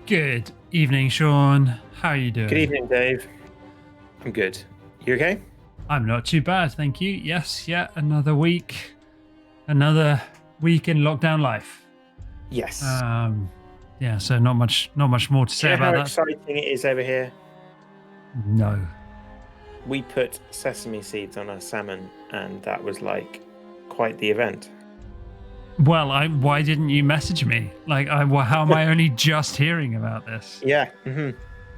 Good evening, Sean. How are you doing? Good evening, Dave. I'm good. You okay? I'm not too bad, thank you. Yes, yeah, another week in lockdown life. Yes. Yeah, so not much more to Do say you know about how that. exciting it is over here? No. We put sesame seeds on our salmon, and that was like quite the event. Well, why didn't you message me? How am I only just hearing about this? Yeah.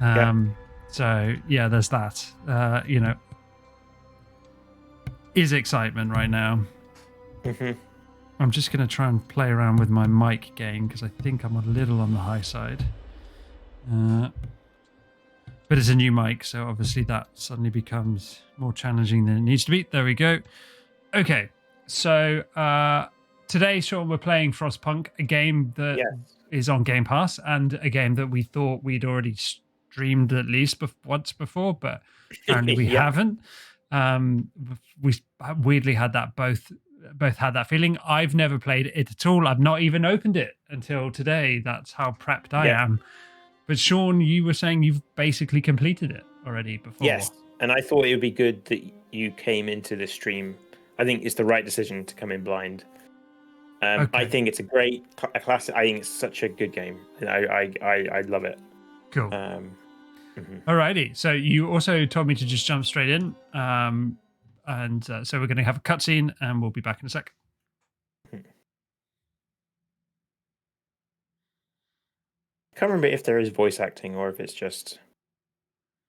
Yeah. So yeah, there's that. Is excitement right now. I'm just going to try and play around with my mic gain because I think I'm a little on the high side. But it's a new mic, so obviously that suddenly becomes more challenging than it needs to be. There we go. Okay, so today, Sean, we're playing Frostpunk, a game that is on Game Pass and a game that we thought we'd already streamed at least once before, but apparently we haven't. We weirdly had that both had that feeling. I've never played it at all. I've not even opened it until today. That's how prepped I am. But Sean, you were saying you've basically completed it already before. Yes, and I thought it would be good that you came into this stream. I think it's the right decision to come in blind. Okay. I think it's a classic. I think it's such a good game, and I love it. Cool. Alrighty. So you also told me to just jump straight in, so we're going to have a cutscene, and we'll be back in a sec. I can't remember if there is voice acting or if it's just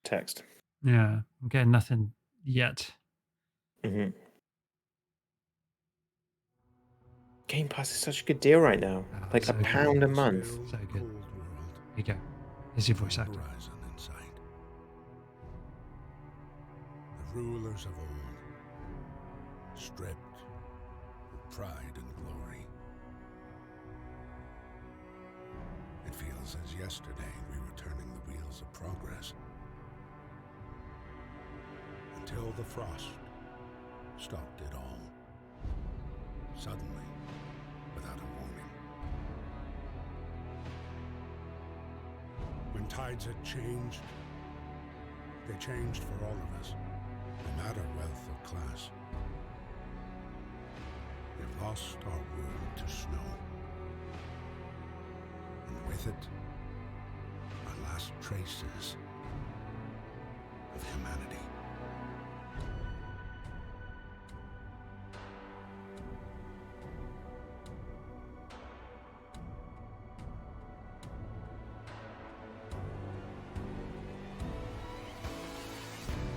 text. Yeah, I'm getting nothing yet. Game Pass is such a good deal right now. Like so £1 a month. So good. Here you go. Here's your voice actor. The rulers of old, stripped with pride and glory. It feels as yesterday we were turning the wheels of progress. Until the frost stopped it all. Suddenly, without a warning. When tides had changed, they changed for all of us, no matter wealth or class. We've lost our world to snow. And with it, our last traces of humanity.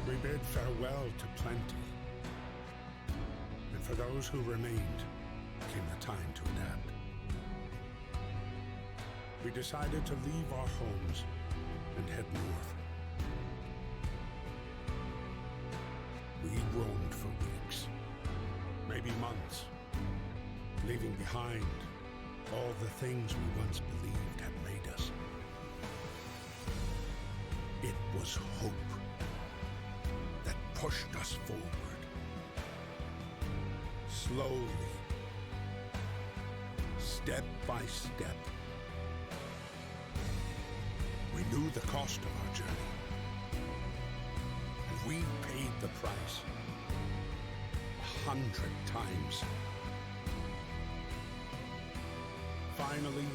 We bid farewell to plenty, and for those who remained, came the time to adapt. We decided to leave our homes and head north. We roamed for weeks, maybe months, leaving behind all the things we once believed had made us. It was hope that pushed us forward. Slowly, step by step. We knew the cost of our journey, and we paid the price 100 times. Finally,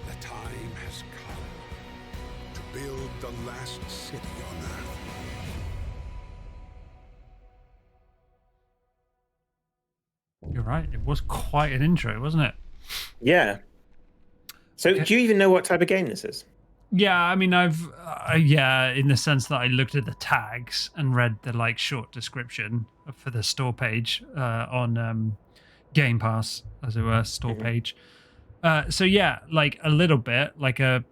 the time has come to build the last city on Earth. You're right. It was quite an intro, wasn't it? Yeah. So do you even know what type of game this is? Yeah, I mean, in the sense that I looked at the tags and read the short description for the store page on Game Pass, as it were, store page. So yeah, a little bit like a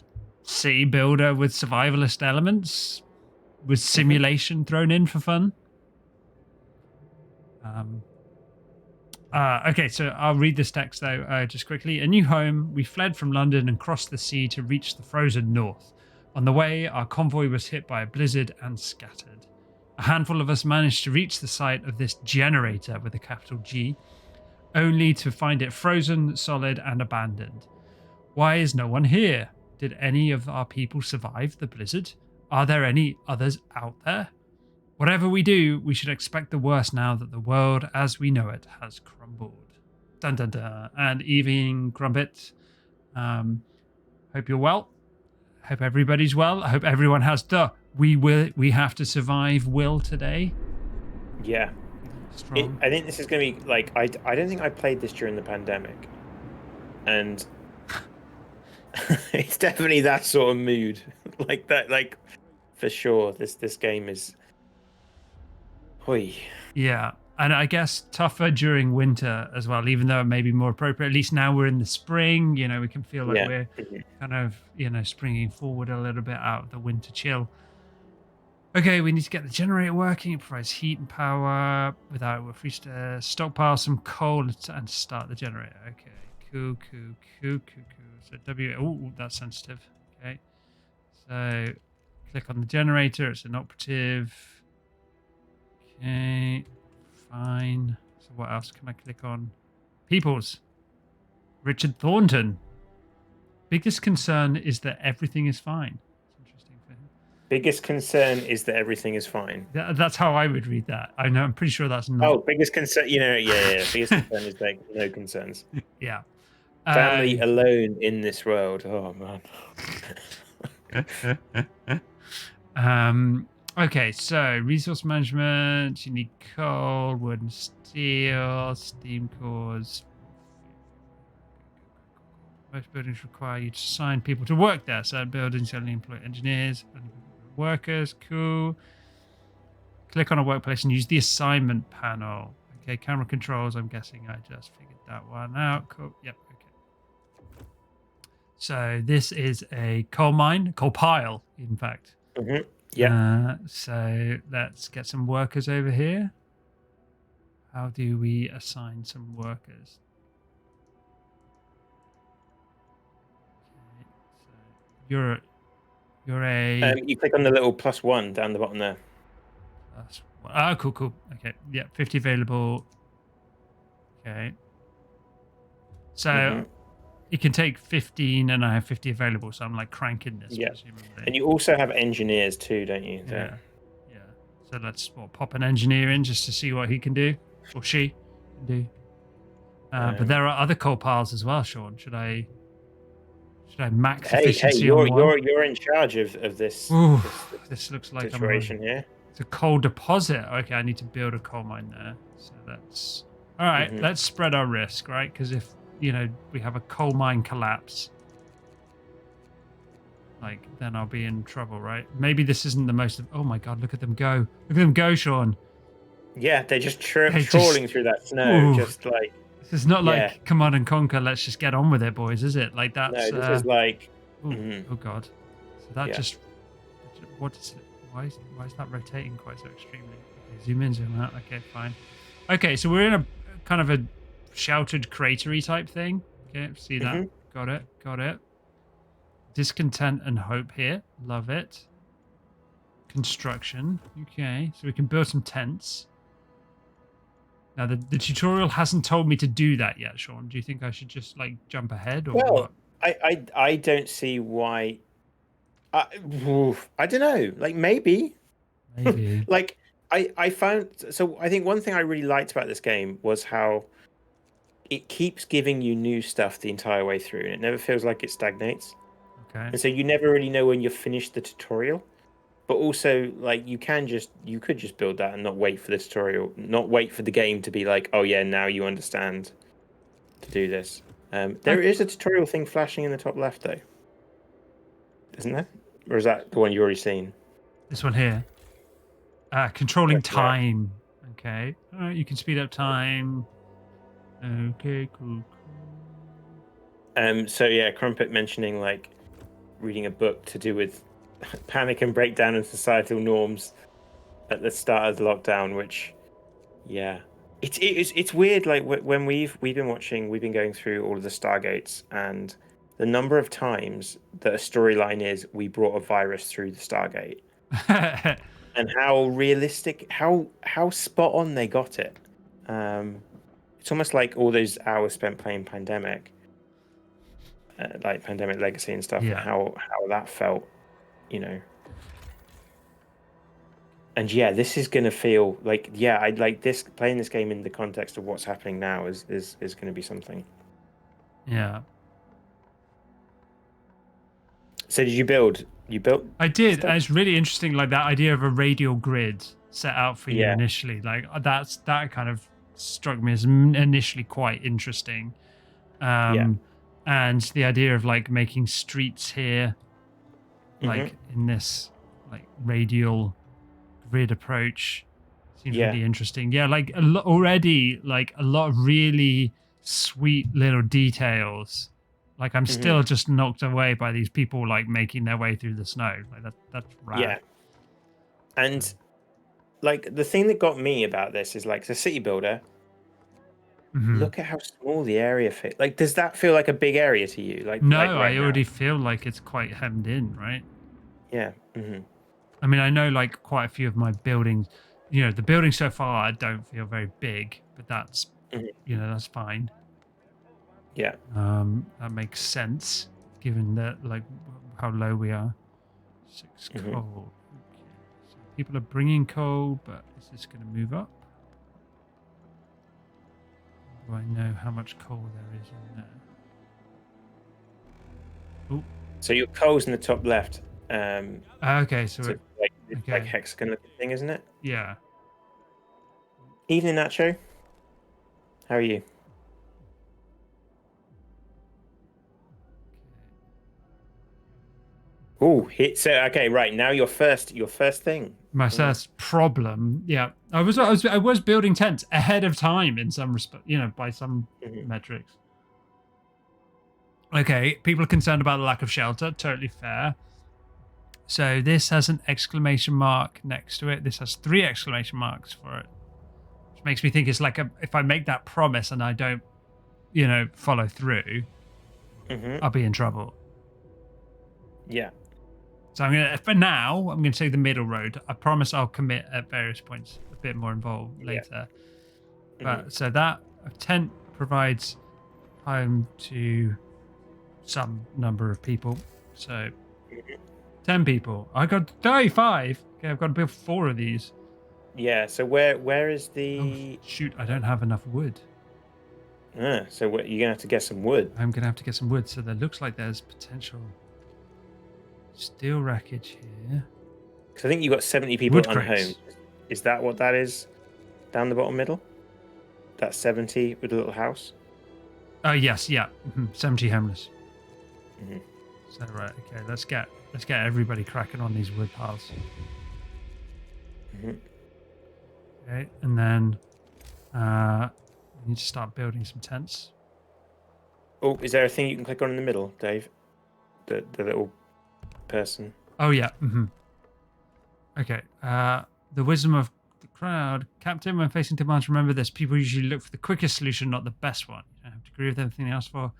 city builder with survivalist elements, with simulation thrown in for fun. Okay, so I'll read this text though just quickly. A new home. We fled from London and crossed the sea to reach the frozen north. On the way, our convoy was hit by a blizzard and scattered. A handful of us managed to reach the site of this generator with a capital G, only to find it frozen, solid, and abandoned. Why is no one here? Did any of our people survive the blizzard? Are there any others out there? Whatever we do, we should expect the worst now that the world as we know it has crumbled. Dun dun dun. And evening, Grumpet. Hope you're well. Hope everybody's well. I hope everyone has the we have to survive will today. Yeah. Strong. I think this is going to be like I don't think I played this during the pandemic, and it's definitely that sort of mood, like that, like for sure. This game is, hoi. Yeah, and I guess tougher during winter as well, even though it may be more appropriate. At least now we're in the spring. You know, we can feel like we're kind of springing forward a little bit out of the winter chill. Okay, we need to get the generator working. It provides heat and power. Without, we're free to stockpile some coal and start the generator. Okay, cool. So that's sensitive. Okay, so click on the generator. It's an operative. Okay, fine. So what else can I click on? Peoples. Richard Thornton. Biggest concern is that everything is fine. Biggest concern is that everything is fine. That's how I would read that. I know. I'm pretty sure that's not. Oh, biggest concern. Yeah. Biggest concern is like no concerns. Yeah. Family alone in this world. Oh man. Okay. So resource management. You need coal, wood, and steel, steam cores. Most buildings require you to assign people to work there. So buildings only employ engineers. Workers, cool. Click on a workplace and use the assignment panel. Okay, camera controls. I'm guessing I just figured that one out. Cool. Yep. Okay. So this is a coal pile, in fact. Mm-hmm. Yeah. So let's get some workers over here. How do we assign some workers? Okay, so you're a. You click on the little +1 down the bottom there. Cool. Okay, yeah, 50 available. Okay. So it can take 15, and I have 50 available, so I'm like cranking this. Yeah, presumably. and you also have engineers too, don't you? Yeah. So let's pop an engineer in just to see what he can do, or she can do. But there are other coal piles as well, Sean. Should I max efficiency on one? You're in charge of this. Ooh, this looks like situation here. It's a coal deposit. Okay, I need to build a coal mine there. So that's all right. Let's spread our risk, right? Because if we have a coal mine collapse, then I'll be in trouble, right? Maybe this isn't the most. Oh my God! Look at them go! Look at them go, Sean. Yeah, they're just trawling through that snow, just like. This is not like Command and Conquer. Let's just get on with it, boys. Is it like that? No, this is like. Oh God! So that just. What is it? Why is that rotating quite so extremely? Okay, zoom in, zoom out. Okay, fine. Okay, so we're in a kind of a sheltered cratery type thing. Okay, see that? Got it. Discontent and hope here. Love it. Construction. Okay, so we can build some tents. Now, the tutorial hasn't told me to do that yet, Sean. Do you think I should just jump ahead or what? I don't see why. I don't know. Maybe. I found. So I think one thing I really liked about this game was how it keeps giving you new stuff the entire way through, and it never feels like it stagnates. Okay. And so you never really know when you're finished the tutorial. But also, you could just build that and not wait for the tutorial, not wait for the game to be like, oh yeah, now you understand to do this. There is a tutorial thing flashing in the top left, though, isn't there? Or is that the one you've already seen? This one here. Controlling time. Okay. All right, you can speed up time. Okay, cool. So yeah, Crumpet mentioning reading a book to do with panic and breakdown and societal norms at the start of the lockdown, which it's weird. When we've been going through all of the Stargates, and the number of times that a storyline is we brought a virus through the Stargate and how realistic, how spot on they got it. It's almost like all those hours spent playing Pandemic. like Pandemic Legacy and stuff, Yeah. how that felt, you know. And yeah, this is gonna feel like, yeah, I like this, playing this game in the context of what's happening now is gonna be something. Yeah. So did you build? You built? I did, stuff? and it's really interesting, like that idea of a radial grid set out for you Yeah. initially. Like that kind of struck me as initially quite interesting. Yeah. And the idea of like making streets here, Mm-hmm. like in this like radial grid approach, seems Yeah. really interesting. Yeah, like already like a lot of really sweet little details. Like I'm still just knocked away by these people like making their way through the snow. Like that's rad. Yeah. And like the thing that got me about this is like the city builder. Mhm. Look at how small the area fit. Like, does that feel like a big area to you? Like, No, like right I now? already feel like it's quite hemmed in, right? Yeah. Mm-hmm. I mean, I know like quite a few of my buildings, you know, the buildings so far don't feel very big, but that's, you know, that's fine. Yeah. That makes sense given that like how low we are. 6 coal. Okay. So people are bringing coal, but is this going to move up? Do I know how much coal there is in there? Oh. So your coal's in the top left. Okay, so like it's like hexagon looking thing, isn't it? yeah. Evening, Nacho. How are you? Oh, so okay, right now your first thing. My first problem, yeah. I was building tents ahead of time in some respect, you know, by some metrics. Okay, people are concerned about the lack of shelter. Totally fair. So this has an exclamation mark next to it. This has 3 exclamation marks for it, which makes me think it's like if I make that promise and I don't, you know, follow through, I'll be in trouble. Yeah. So for now, I'm gonna take the middle road. I promise I'll commit at various points a bit more involved later. But so that a tent provides home to some number of people. So 10 people. I got 35. Okay, I've got to build 4 of these. Yeah. So where is the? Oh, shoot, I don't have enough wood. So you're gonna have to get some wood. I'm gonna have to get some wood. So there looks like there's potential steel wreckage here. Because I think you got 70 people Wood unhomed. crates. Is that what that is? Down the bottom middle. That's 70 with a little house. Oh yes, yeah, 70 homeless. Mm-hmm. So right, okay, let's get everybody cracking on these wood piles. Okay, and then we need to start building some tents. Oh, is there a thing you can click on in the middle, Dave? The little person. Oh yeah. Okay. The wisdom of the crowd, Captain. When facing demands, remember this: people usually look for the quickest solution, not the best one. You don't have to agree with everything they ask for.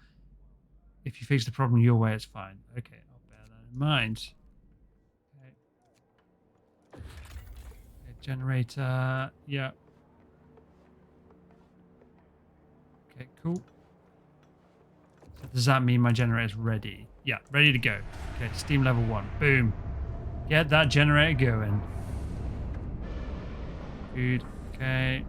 If you fix the problem your way, it's fine. Okay, I'll bear that in mind. Okay. Generator. Yeah. Okay, cool. So does that mean my generator's ready? Yeah, ready to go. Okay, steam level 1. Boom. Get that generator going. Food. Okay.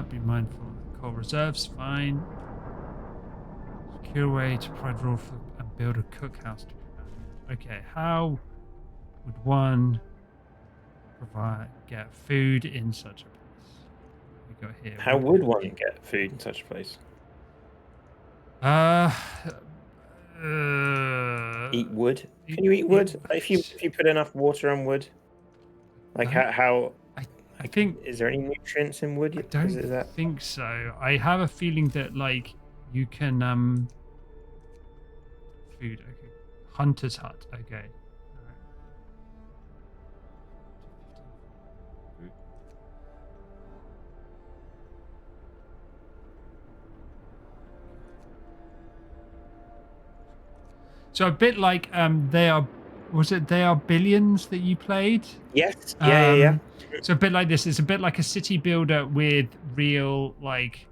Be mindful of the coal reserves. Fine. Secure way to provide raw food and build a cookhouse. Okay, how would one get food in such a place? We got here. How would one get food in such a place? Eat wood. Can you eat wood? If you put enough water on wood, like how? I think. Is there any nutrients in wood? I don't think so. I have a feeling that like you can food. Okay, hunter's hut. Okay. So a bit like They Are Billions that you played? Yes. Yeah. So a bit like this. It's a bit like a city builder with real like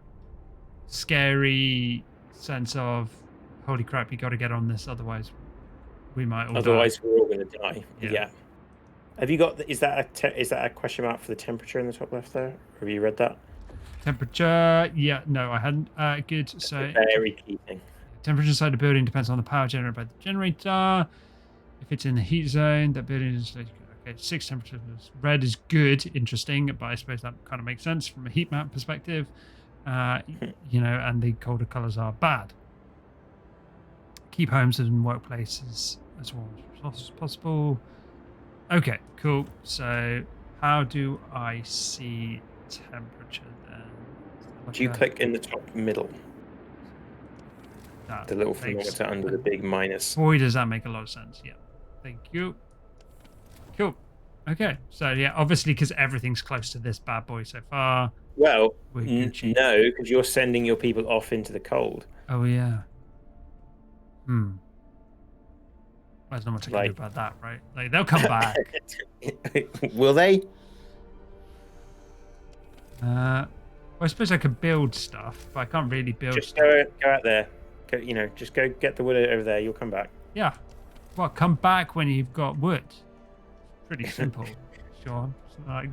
scary sense of, holy crap, you got to get on this, otherwise we might all Otherwise, die. we're all going to die. Yeah. Yeah. Have you got? Is that a question mark for the temperature in the top left there? Have you read that? Temperature, yeah, no, I hadn't. Good. That's So a very key thing. temperature inside the building depends on the power generated by the generator. If it's in the heat zone, that building is okay. 6 temperatures. Red is good, interesting, but I suppose that kind of makes sense from a heat map perspective. And the colder colors are bad. Keep homes and workplaces as warm as possible. Okay, cool. So how do I see temperature then? Do you click in the top middle? The little thermometer under the big minus. Boy, does that make a lot of sense. Yeah. Thank you. Cool. Okay. So yeah, obviously because everything's close to this bad boy so far. Well, no, because you're sending your people off into the cold. Oh yeah. There's not much I can do about that, right? Like they'll come back. Will they? Well, I suppose I could build stuff, but I can't really build. Just stuff. go out there. Just go get the wood over there. You'll come back. Yeah. Well, come back when you've got wood. Pretty simple, Sean. It's like,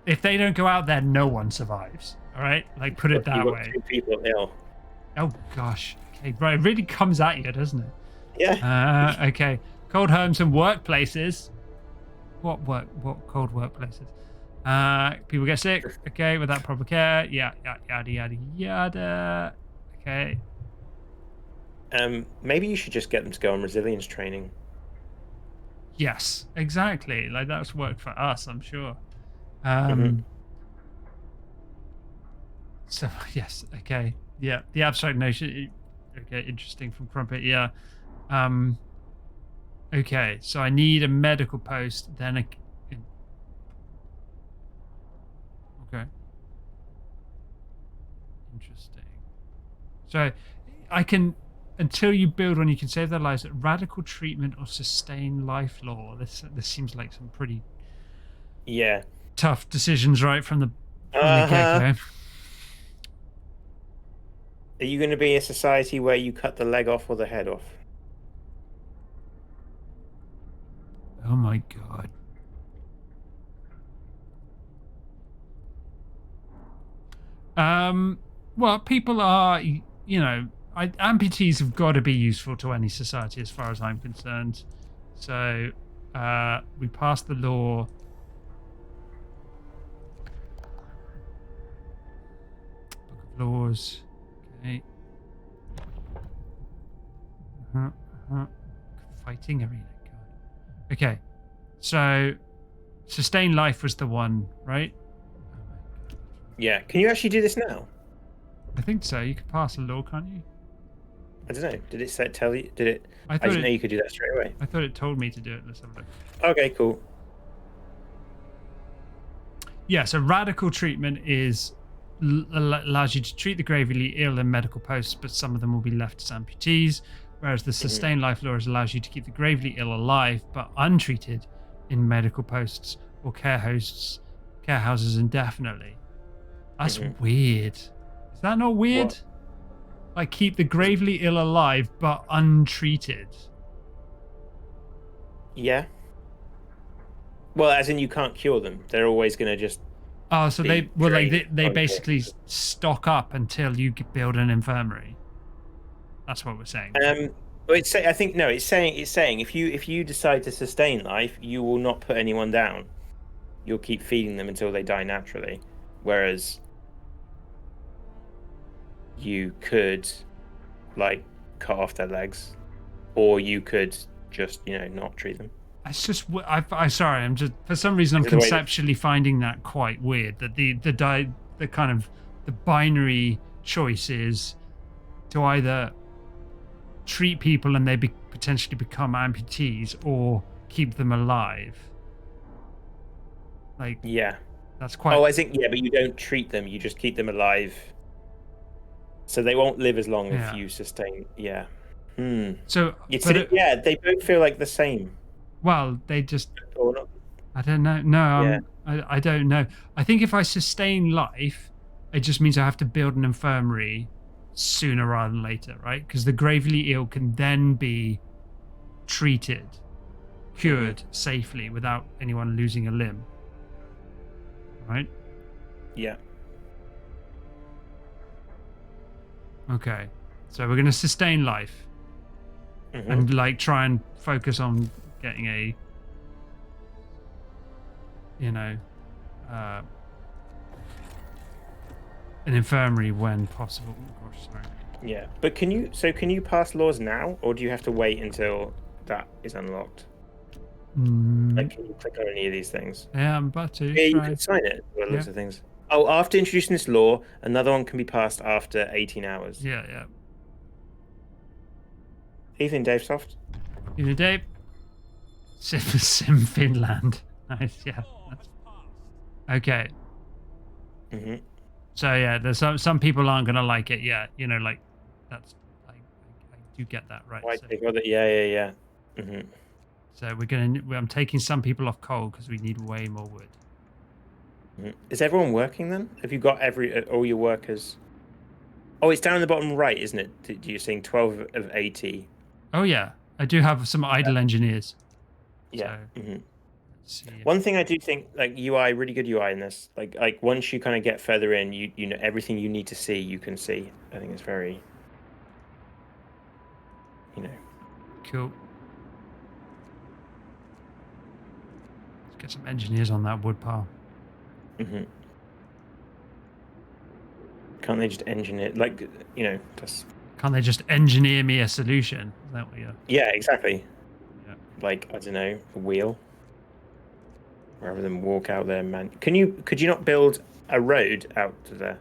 if they don't go out there, no one survives. All right, like put it that way. 2 people ill. Oh gosh. Okay, right. It really comes at you, doesn't it? Yeah. Okay. Cold homes and workplaces. What cold workplaces? People get sick. Okay, without proper care. Yeah. Yada yada yada. Okay. Maybe you should just get them to go on resilience training. Yes, exactly. Like that's worked for us, I'm sure. So yes, okay, yeah. The abstract notion. Okay, interesting from Crumpet. Yeah. Okay, so I need a medical post. Then okay. Interesting. So I can. Until you build one, you can save their lives at radical treatment or sustain life law. This seems like some pretty tough decisions right from the get-go. Are you going to be a society where you cut the leg off or the head off? Oh my god. Well, people are, amputees have got to be useful to any society as far as I'm concerned. So we passed the law. Book of Laws. Okay. Fighting arena. God. Okay. So sustain life was the one, right? Yeah. Can you actually do this now? I think so. You could pass a law, can't you? I don't know. Did it tell you? Did it? I didn't know you could do that straight away. I thought it told me to do it. Let's have a look. Okay, cool. Yeah, so radical treatment allows you to treat the gravely ill in medical posts, but some of them will be left as amputees. Whereas the sustain life law allows you to keep the gravely ill alive, but untreated in medical posts or care houses indefinitely. That's weird. Is that not weird? What? Like keep the gravely ill alive but untreated. Yeah. Well, as in you can't cure them. They're always going to just. Oh, so they basically stock up until you build an infirmary. That's what we're saying. Well, it's saying if you decide to sustain life, you will not put anyone down. You'll keep feeding them until they die naturally. Whereas you could cut off their legs, or you could just not treat them. It's just sorry, I'm just for some reason I'm conceptually finding that quite weird, that the kind of the binary choice is to either treat people and they potentially become amputees or keep them alive. That's quite. Oh, I think but you don't treat them, you just keep them alive. So they won't live as long if you sustain. Yeah. So they both feel like the same. Well, they just. Or not. I don't know. No, I don't know. I think if I sustain life, it just means I have to build an infirmary sooner rather than later, right? Because the gravely ill can then be treated, cured safely without anyone losing a limb, right? Yeah. Okay, so we're going to sustain life and like try and focus on getting a, you know, an infirmary when possible. Oh, gosh, sorry. Yeah, but can you pass laws now, or do you have to wait until that is unlocked? Like, can you click on any of these things? Yeah, I'm about to Yeah, you try. can sign it. By the looks of things. Oh, after introducing this law, another one can be passed after 18 hours. Yeah. Evening, Dave Soft. Evening, Dave. Sim Finland. Nice, yeah. Okay. So yeah, there's some people aren't gonna like it yet. You know, like that's I do get that, right? Why So, they got it? Yeah. so I'm taking some people off coal because we need way more wood. Is everyone working then? Have you got all your workers? Oh, it's down in the bottom right, isn't it? You're seeing 12 of 80. Oh yeah, I do have some idle engineers. Yeah. So, let's see One thing I do think, like UI, really good UI in this. Like once you kind of get further in, you know everything you need to see, you can see. I think it's very, cool. Let's get some engineers on that wood pile. Can't they just engineer just? Can't they just engineer me a solution? Is that what you're... Yeah, exactly. Yeah. Like, I don't know, a wheel. Rather than walk out there, man. Could you not build a road out to there?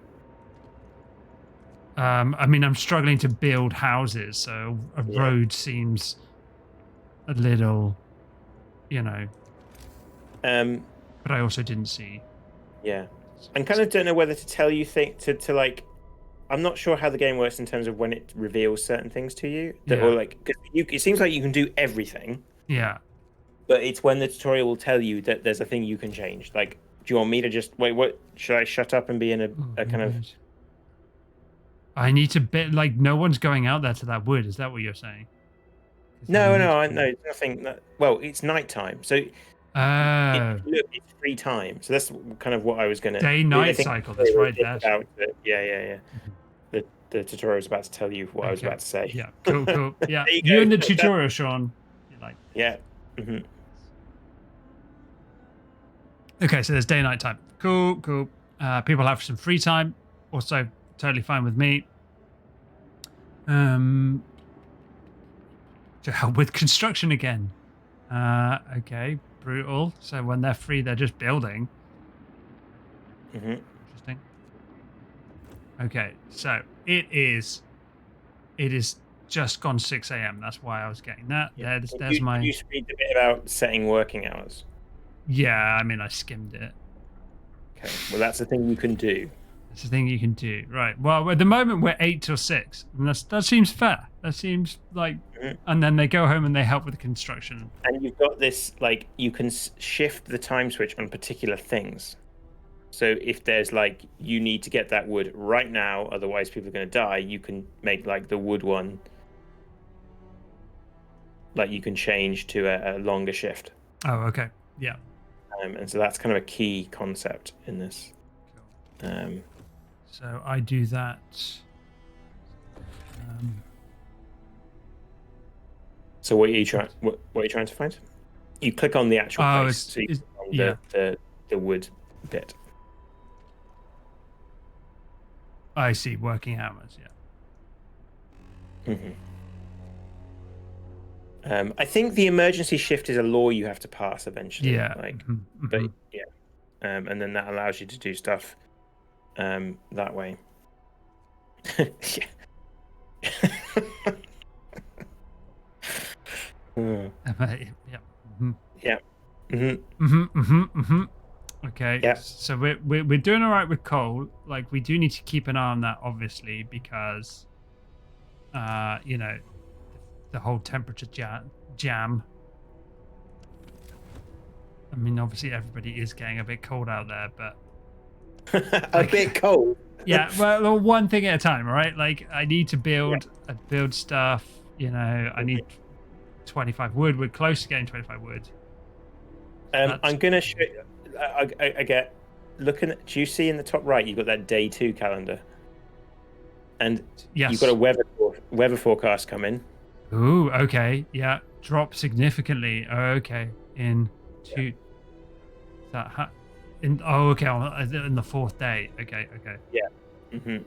I mean, I'm struggling to build houses, so a road seems a little, but I also didn't see. Yeah. I kind of don't know whether to tell you to like. I'm not sure how the game works in terms of when it reveals certain things to you. Or like, cause it seems like you can do everything. Yeah. But it's when the tutorial will tell you that there's a thing you can change. Like, do you want me to just wait? What should I shut up and be in a kind of? I need to bet. Like, no one's going out there to that wood. Is that what you're saying? No, nothing. Well, it's nighttime, so it's free time. So that's kind of what I was gonna. Day-night cycle. That's right. Yeah. The tutorial was about to tell you what I was about to say. Yeah, cool. Yeah, you in the tutorial, Sean. You're like, yeah. Okay, so there's day-night time. Cool. People have some free time. Also, totally fine with me. To help with construction again. Okay, brutal. So when they're free, they're just building. Interesting. Okay, so it is just gone 6 a.m. That's why I was getting that. Yeah. There's my. You read a bit about setting working hours. Yeah, I mean, I skimmed it. Okay, well, that's the thing you can do. It's the thing you can do, right? Well, at the moment we're 8 till 6, and that seems fair. That seems like, and then they go home and they help with the construction. And you've got this, like, you can shift the time switch on particular things. So if there's like you need to get that wood right now, otherwise people are going to die, you can make like the wood one. Like you can change to a longer shift. Oh, okay, yeah. And so that's kind of a key concept in this. Cool. So I do that. So what are you trying? What are you trying to find? You click on the actual place, so you click on the wood bit. I see. Working hours. Yeah. I think the emergency shift is a law you have to pass eventually. Yeah. But yeah, and then that allows you to do stuff that way. Yeah. Yeah. Yeah. Okay. Yeah. So we're doing all right with coal. Like we do need to keep an eye on that, obviously, because the whole temperature jam I mean, obviously everybody is getting a bit cold out there, but A bit cold. yeah, well, one thing at a time, all right? Like I need to build stuff, you know, I need 25 wood. We're close to getting 25 wood. I'm gonna show you. I get looking at. Do you see in the top right? You've got that day 2 calendar, and Yes. you've got a weather forecast coming. Ooh, okay, yeah, drop significantly. Oh, okay, in two. That okay, in the 4th day. Okay. Yeah. And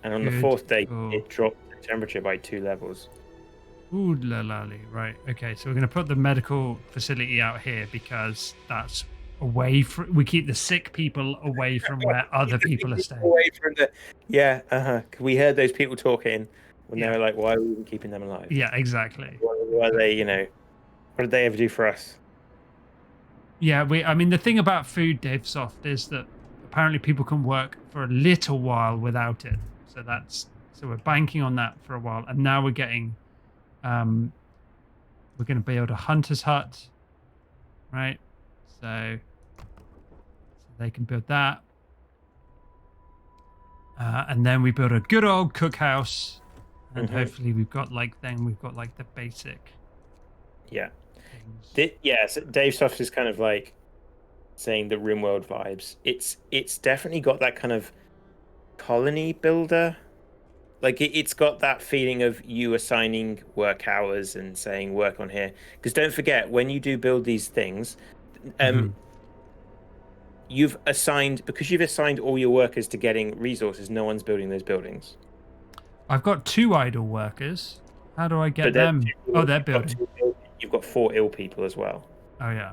on the Good. 4th day, Oh. it dropped the temperature by 2 levels. Ooh la la. Right. Okay, so we're gonna put the medical facility out here because that's away from. We keep the sick people away from where other people are staying. Away from the. Yeah. We heard those people talking when Yeah. they were like, "Why are we even keeping them alive? Yeah, exactly. What are they? You know, what did they ever do for us?" Yeah, I mean, the thing about food, Dave Soft, is that apparently people can work for a little while without it. So we're banking on that for a while, and now we're getting, we're going to build a hunter's hut, right? So they can build that, and then we build a good old cookhouse, and hopefully we've got like the basic. Yeah. Things. So Dave Soft is kind of like saying the RimWorld vibes. It's definitely got that kind of colony builder. Like it's got that feeling of you assigning work hours and saying work on here. Because don't forget, when you do build these things, you've assigned all your workers to getting resources. No one's building those buildings. I've got 2 idle workers. How do I get them? Oh, they're building. You've got 4 ill people as well. Oh yeah.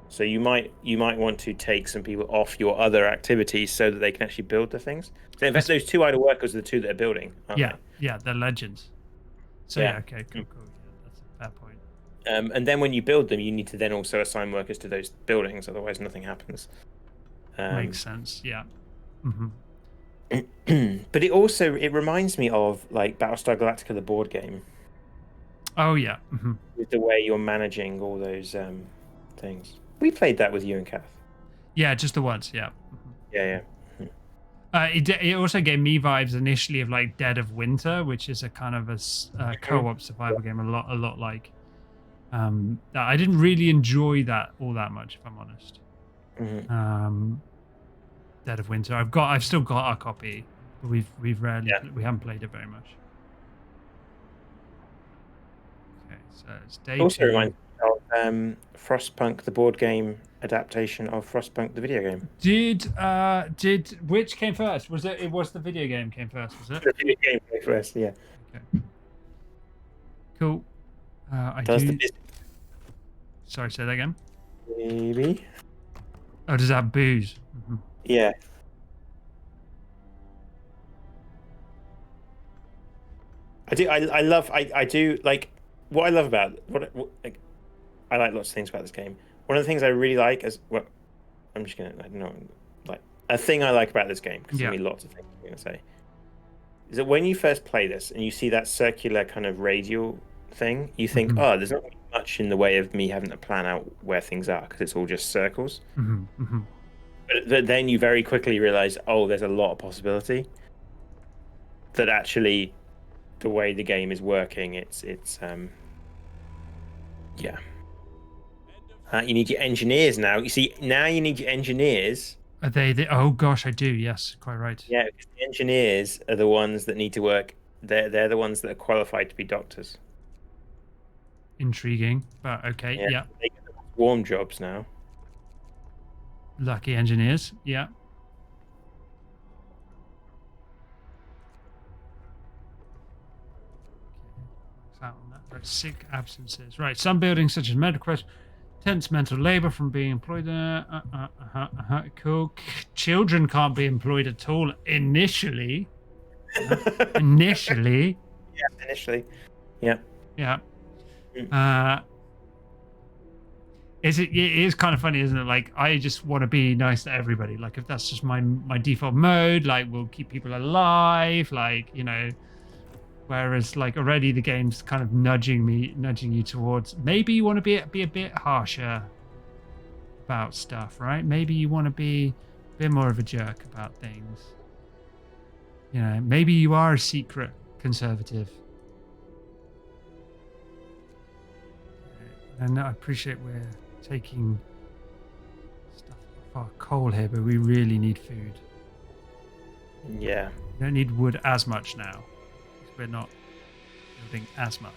So you might want to take some people off your other activities so that they can actually build the things. So in fact, those 2 idle workers are the 2 that are building. Aren't they? Yeah, they're legends. So yeah, okay, cool. Yeah, that's a fair point. And then when you build them, you need to then also assign workers to those buildings, otherwise nothing happens. Makes sense. Yeah. But it reminds me of like Battlestar Galactica, the board game. Oh yeah. With the way you're managing all those things. We played that with you and Kath. Yeah, just the once. Yeah. Yeah. It also gave me vibes initially of like Dead of Winter, which is a kind of a co-op survival game, a lot like. I didn't really enjoy that all that much, if I'm honest. Dead of Winter. I've still got a copy, but we haven't played it very much. Okay, so it's day 2. Also reminds me of Frostpunk, the board game adaptation of Frostpunk, the video game. Did which came first? Was it was the video game came first? Was it? The video game came first, yeah. Okay. Cool. Sorry, say that again. Maybe. Oh, does that have booze? Yeah. I do like what I love about like I like lots of things about this game. One of the things I really like is I'm just gonna like a thing I like about this game, because there's gonna be lots of things I'm gonna say, is that when you first play this and you see that circular kind of radial thing, you think, oh, there's not much in the way of me having to plan out where things are because it's all just circles. But then you very quickly realize, oh, there's a lot of possibility. That actually, the way the game is working, it's yeah. You need your engineers now. You see, now you need your engineers. Are they? Oh gosh, I do. Yes, quite right. Yeah, because the engineers are the ones that need to work. They're the ones that are qualified to be doctors. Intriguing, but okay. Yeah. They get the warm jobs now. Lucky engineers. Yeah. Right, sick absences. Right, some buildings such as medical tents mental labor from being employed. Cool. Children can't be employed at all initially. Initially. Yeah, initially. Yeah. Yeah. It is kind of funny, isn't it? Like, I just want to be nice to everybody. Like, if that's just my default mode, like, we'll keep people alive, like, you know. Whereas, like, already the game's kind of nudging you towards maybe you want to be a bit harsher. about stuff, right? Maybe you want to be a bit more of a jerk about things. You know, maybe you are a secret conservative. And I appreciate we're taking stuff off our coal here, but we really need food. Yeah. We don't need wood as much now. We're not building as much.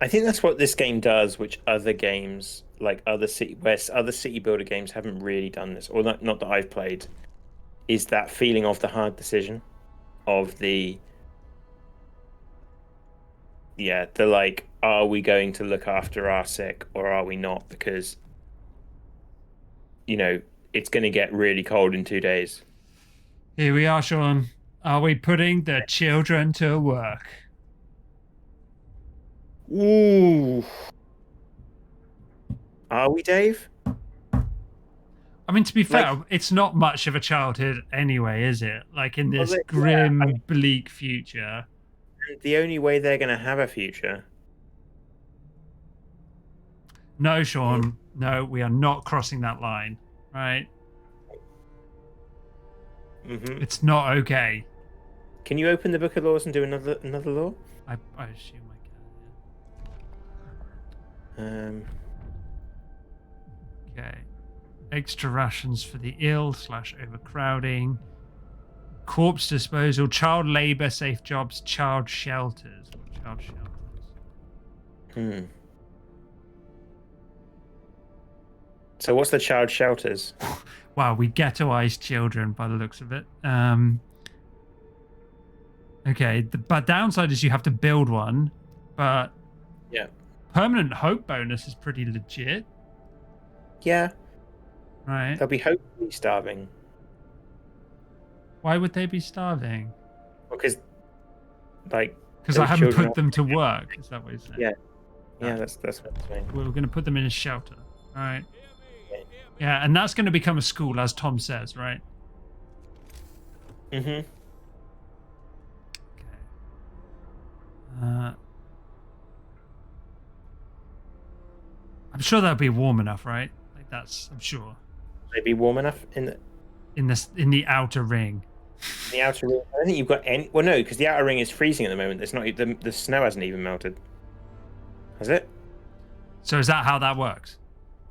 I think that's what this game does, which other games, like other city builder games haven't really done this, or not that I've played, is that feeling of the hard decision, of the like, are we going to look after our sick or are we not? Because, you know, it's going to get really cold in 2 days. Here we are, Sean. Are we putting the children to work? Ooh. Are we, Dave? I mean, to be fair, it's not much of a childhood anyway, is it? Like in this bleak future. The only way they're going to have a future. No, Sean. No, we are not crossing that line, right? Mm-hmm. It's not okay. Can you open the Book of Laws and do another law? I assume I can. Okay. Extra rations for the ill / overcrowding. Corpse disposal, child labor, safe jobs, child shelters. Child shelters. So what's the child shelters? Wow, we ghettoized children by the looks of it. Okay, but downside is you have to build one, but yeah, permanent hope bonus is pretty legit. Yeah. Right. They'll be hopefully starving. Why would they be starving? Because I haven't put them to work. Is that what you're saying? Yeah. Yeah, that's what I'm saying. We're going to put them in a shelter. All right. Yeah, and that's going to become a school, as Tom says, right? Mm-hmm. Okay. I'm sure that'll be warm enough, right? Like I'm sure. They'd be warm enough in the outer ring. The outer ring. I don't think you've got any. Well, no, because the outer ring is freezing at the moment. It's not. The snow hasn't even melted. Has it? So is that how that works?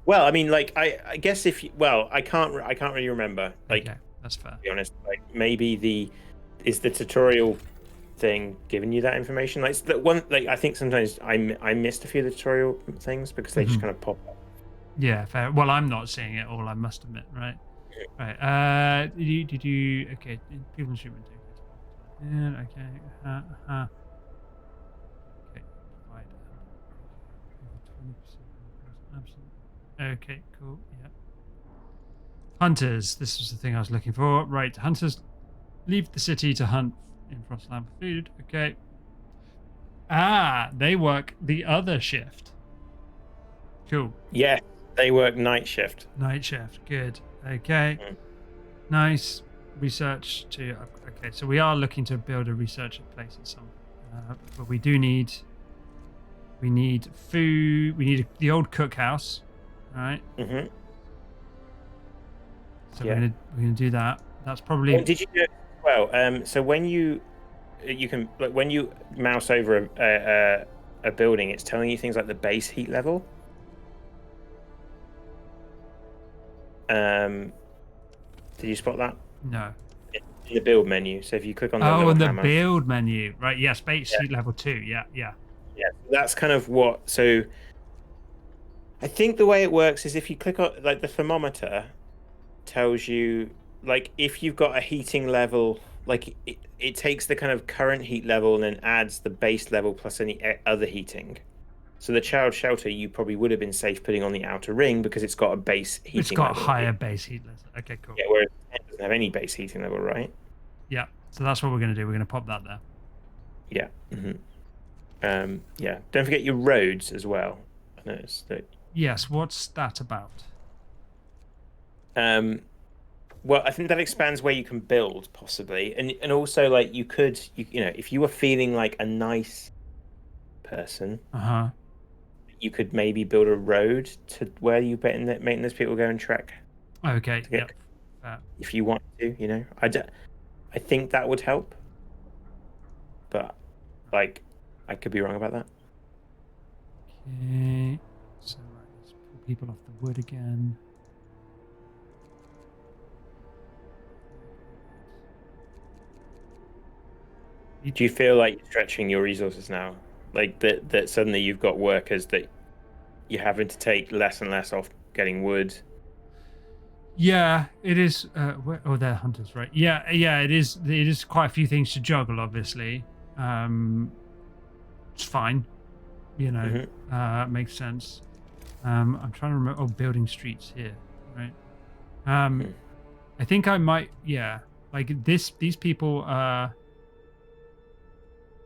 Well, I mean, like, I guess if you, I can't really remember. Like, okay, that's fair. To be honest, like, maybe is the tutorial thing giving you that information? Like, the one, like, I think sometimes I missed a few of the tutorial things because they just kind of pop up. Yeah, fair. Well, I'm not seeing it all, I must admit, right? Right. Did you okay, people in treatment take it. Yeah, okay. Okay. Provide 20% absent. Okay, cool. Yeah. Hunters. This was the thing I was looking for. Right. Hunters leave the city to hunt in Frostland for food. Okay. They work the other shift. Cool. Yeah, they work night shift. Night shift. Good. Okay. Nice. Research to. Okay, so we are looking to build a research place at some. But we need food. We need the old cookhouse. All right. Mm-hmm. So we're gonna do that. That's probably. Well, did you do it well? So when you can, like, when you mouse over a building, it's telling you things like the base heat level. Did you spot that? No. In the build menu. So if you click on the in the build menu, right? Yes, base heat level 2. Yeah. Yeah, that's kind of what. So I think the way it works is if you click on, like, the thermometer tells you, like, if you've got a heating level, like, it takes the kind of current heat level and then adds the base level plus any other heating. So the child shelter, you probably would have been safe putting on the outer ring because it's got a base heating level. It's got a higher base heat level. Okay, cool. Yeah, whereas it doesn't have any base heating level, right? Yeah, so that's what we're going to do. We're going to pop that there. Yeah. Mm-hmm. Yeah. Don't forget your roads as well. I noticed that. Yes, what's that about? Well, I think that expands where you can build, possibly, and also, like, you know, if you were feeling like a nice person, you could maybe build a road to where you maintenance people go and trek. Okay. To get, Yeah. if you want to, I think that would help, but like I could be wrong about that. Okay. So right, let's pull people off the wood again. Do you feel like you're stretching your resources now? Like that suddenly you've got workers that you're having to take less and less off getting wood. Yeah, it is. They're hunters, right? Yeah, yeah, it is. It is quite a few things to juggle, obviously. It's fine, makes sense. I'm trying to remember. Oh, building streets here, right? I think I might. Yeah, like this. These people.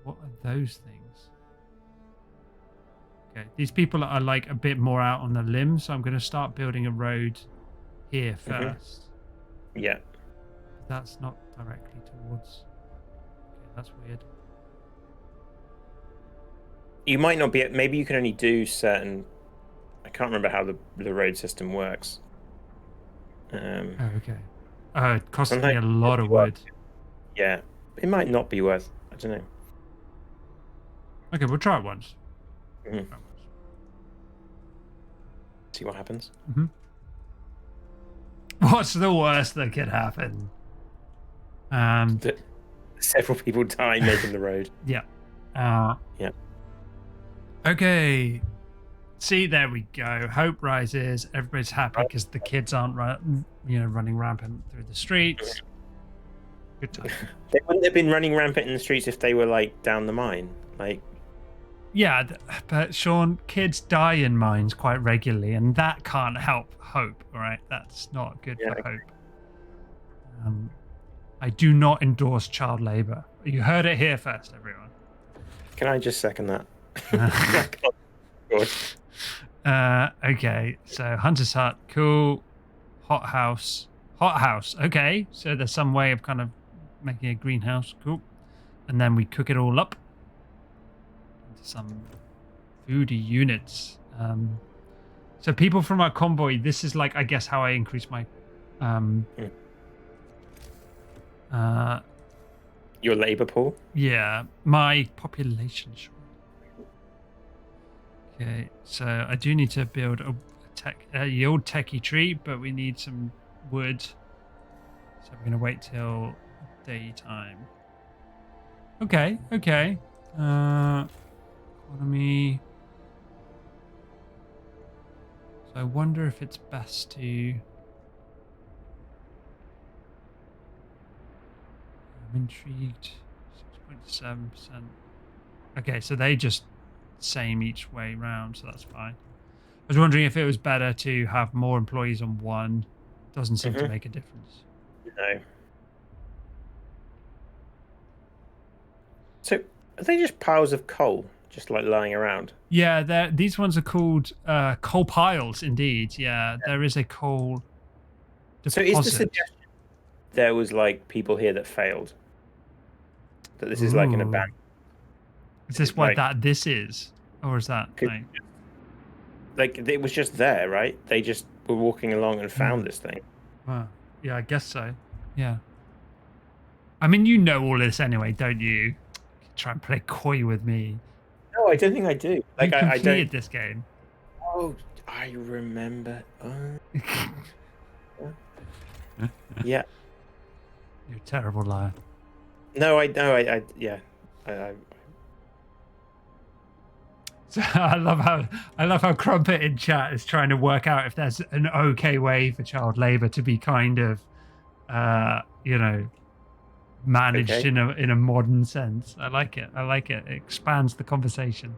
What are those things? Okay, these people are like a bit more out on the limb, so I'm going to start building a road here first. Yeah. That's not directly towards. Okay, that's weird. You might not be. Maybe you can only do certain. I can't remember how the road system works. Oh, okay. It costs me a Sometimes lot of wood. Yeah, it might not be worth. I don't know. Okay, we'll try it once. See what happens. What's the worst that could happen? Several people die making the road. Yeah. Yeah. Okay. See, there we go. Hope rises. Everybody's happy because the kids aren't running rampant through the streets. Good time. They wouldn't have been running rampant in the streets if they were like down the mine. Like. Yeah, but Sean, kids die in mines quite regularly, and that can't help Hope. All right, that's not good for Hope. I do not endorse child labor. You heard it here first, everyone. Can I just second that? Okay, so Hunter's Hut, cool. Hot house. Okay, so there's some way of kind of making a greenhouse, cool. And then we cook it all up into some foodie units. So people from our convoy, this is like, I guess, how I increase my your labor pool. Yeah, my population. Okay, so I do need to build the old techie tree, but we need some wood. So we're gonna wait till daytime. Okay. Economy. So I wonder if it's best to. I'm intrigued. 6.7%. Okay, so they just same each way round, so that's fine. I was wondering if it was better to have more employees on one. Doesn't seem to make a difference. No. So are they just piles of coal, just like lying around? Yeah, these ones are called coal piles. Indeed, yeah. There is a coal deposit. So is the suggestion there was like people here that failed? That this is like an abandoned. Is this what this is, or is that like it was just there, right? They just were walking along and found this thing. Wow. Yeah, I guess so. Yeah. I mean, you know all this anyway, don't you? Try and play coy with me. No, I don't think I do. Like you I completed don't. This game. Oh, I remember. Yeah. You're a terrible liar. No, I know. Yeah. So I love how Crumpet in chat is trying to work out if there's an okay way for child labor to be kind of, managed in a modern sense. I like it. It expands the conversation.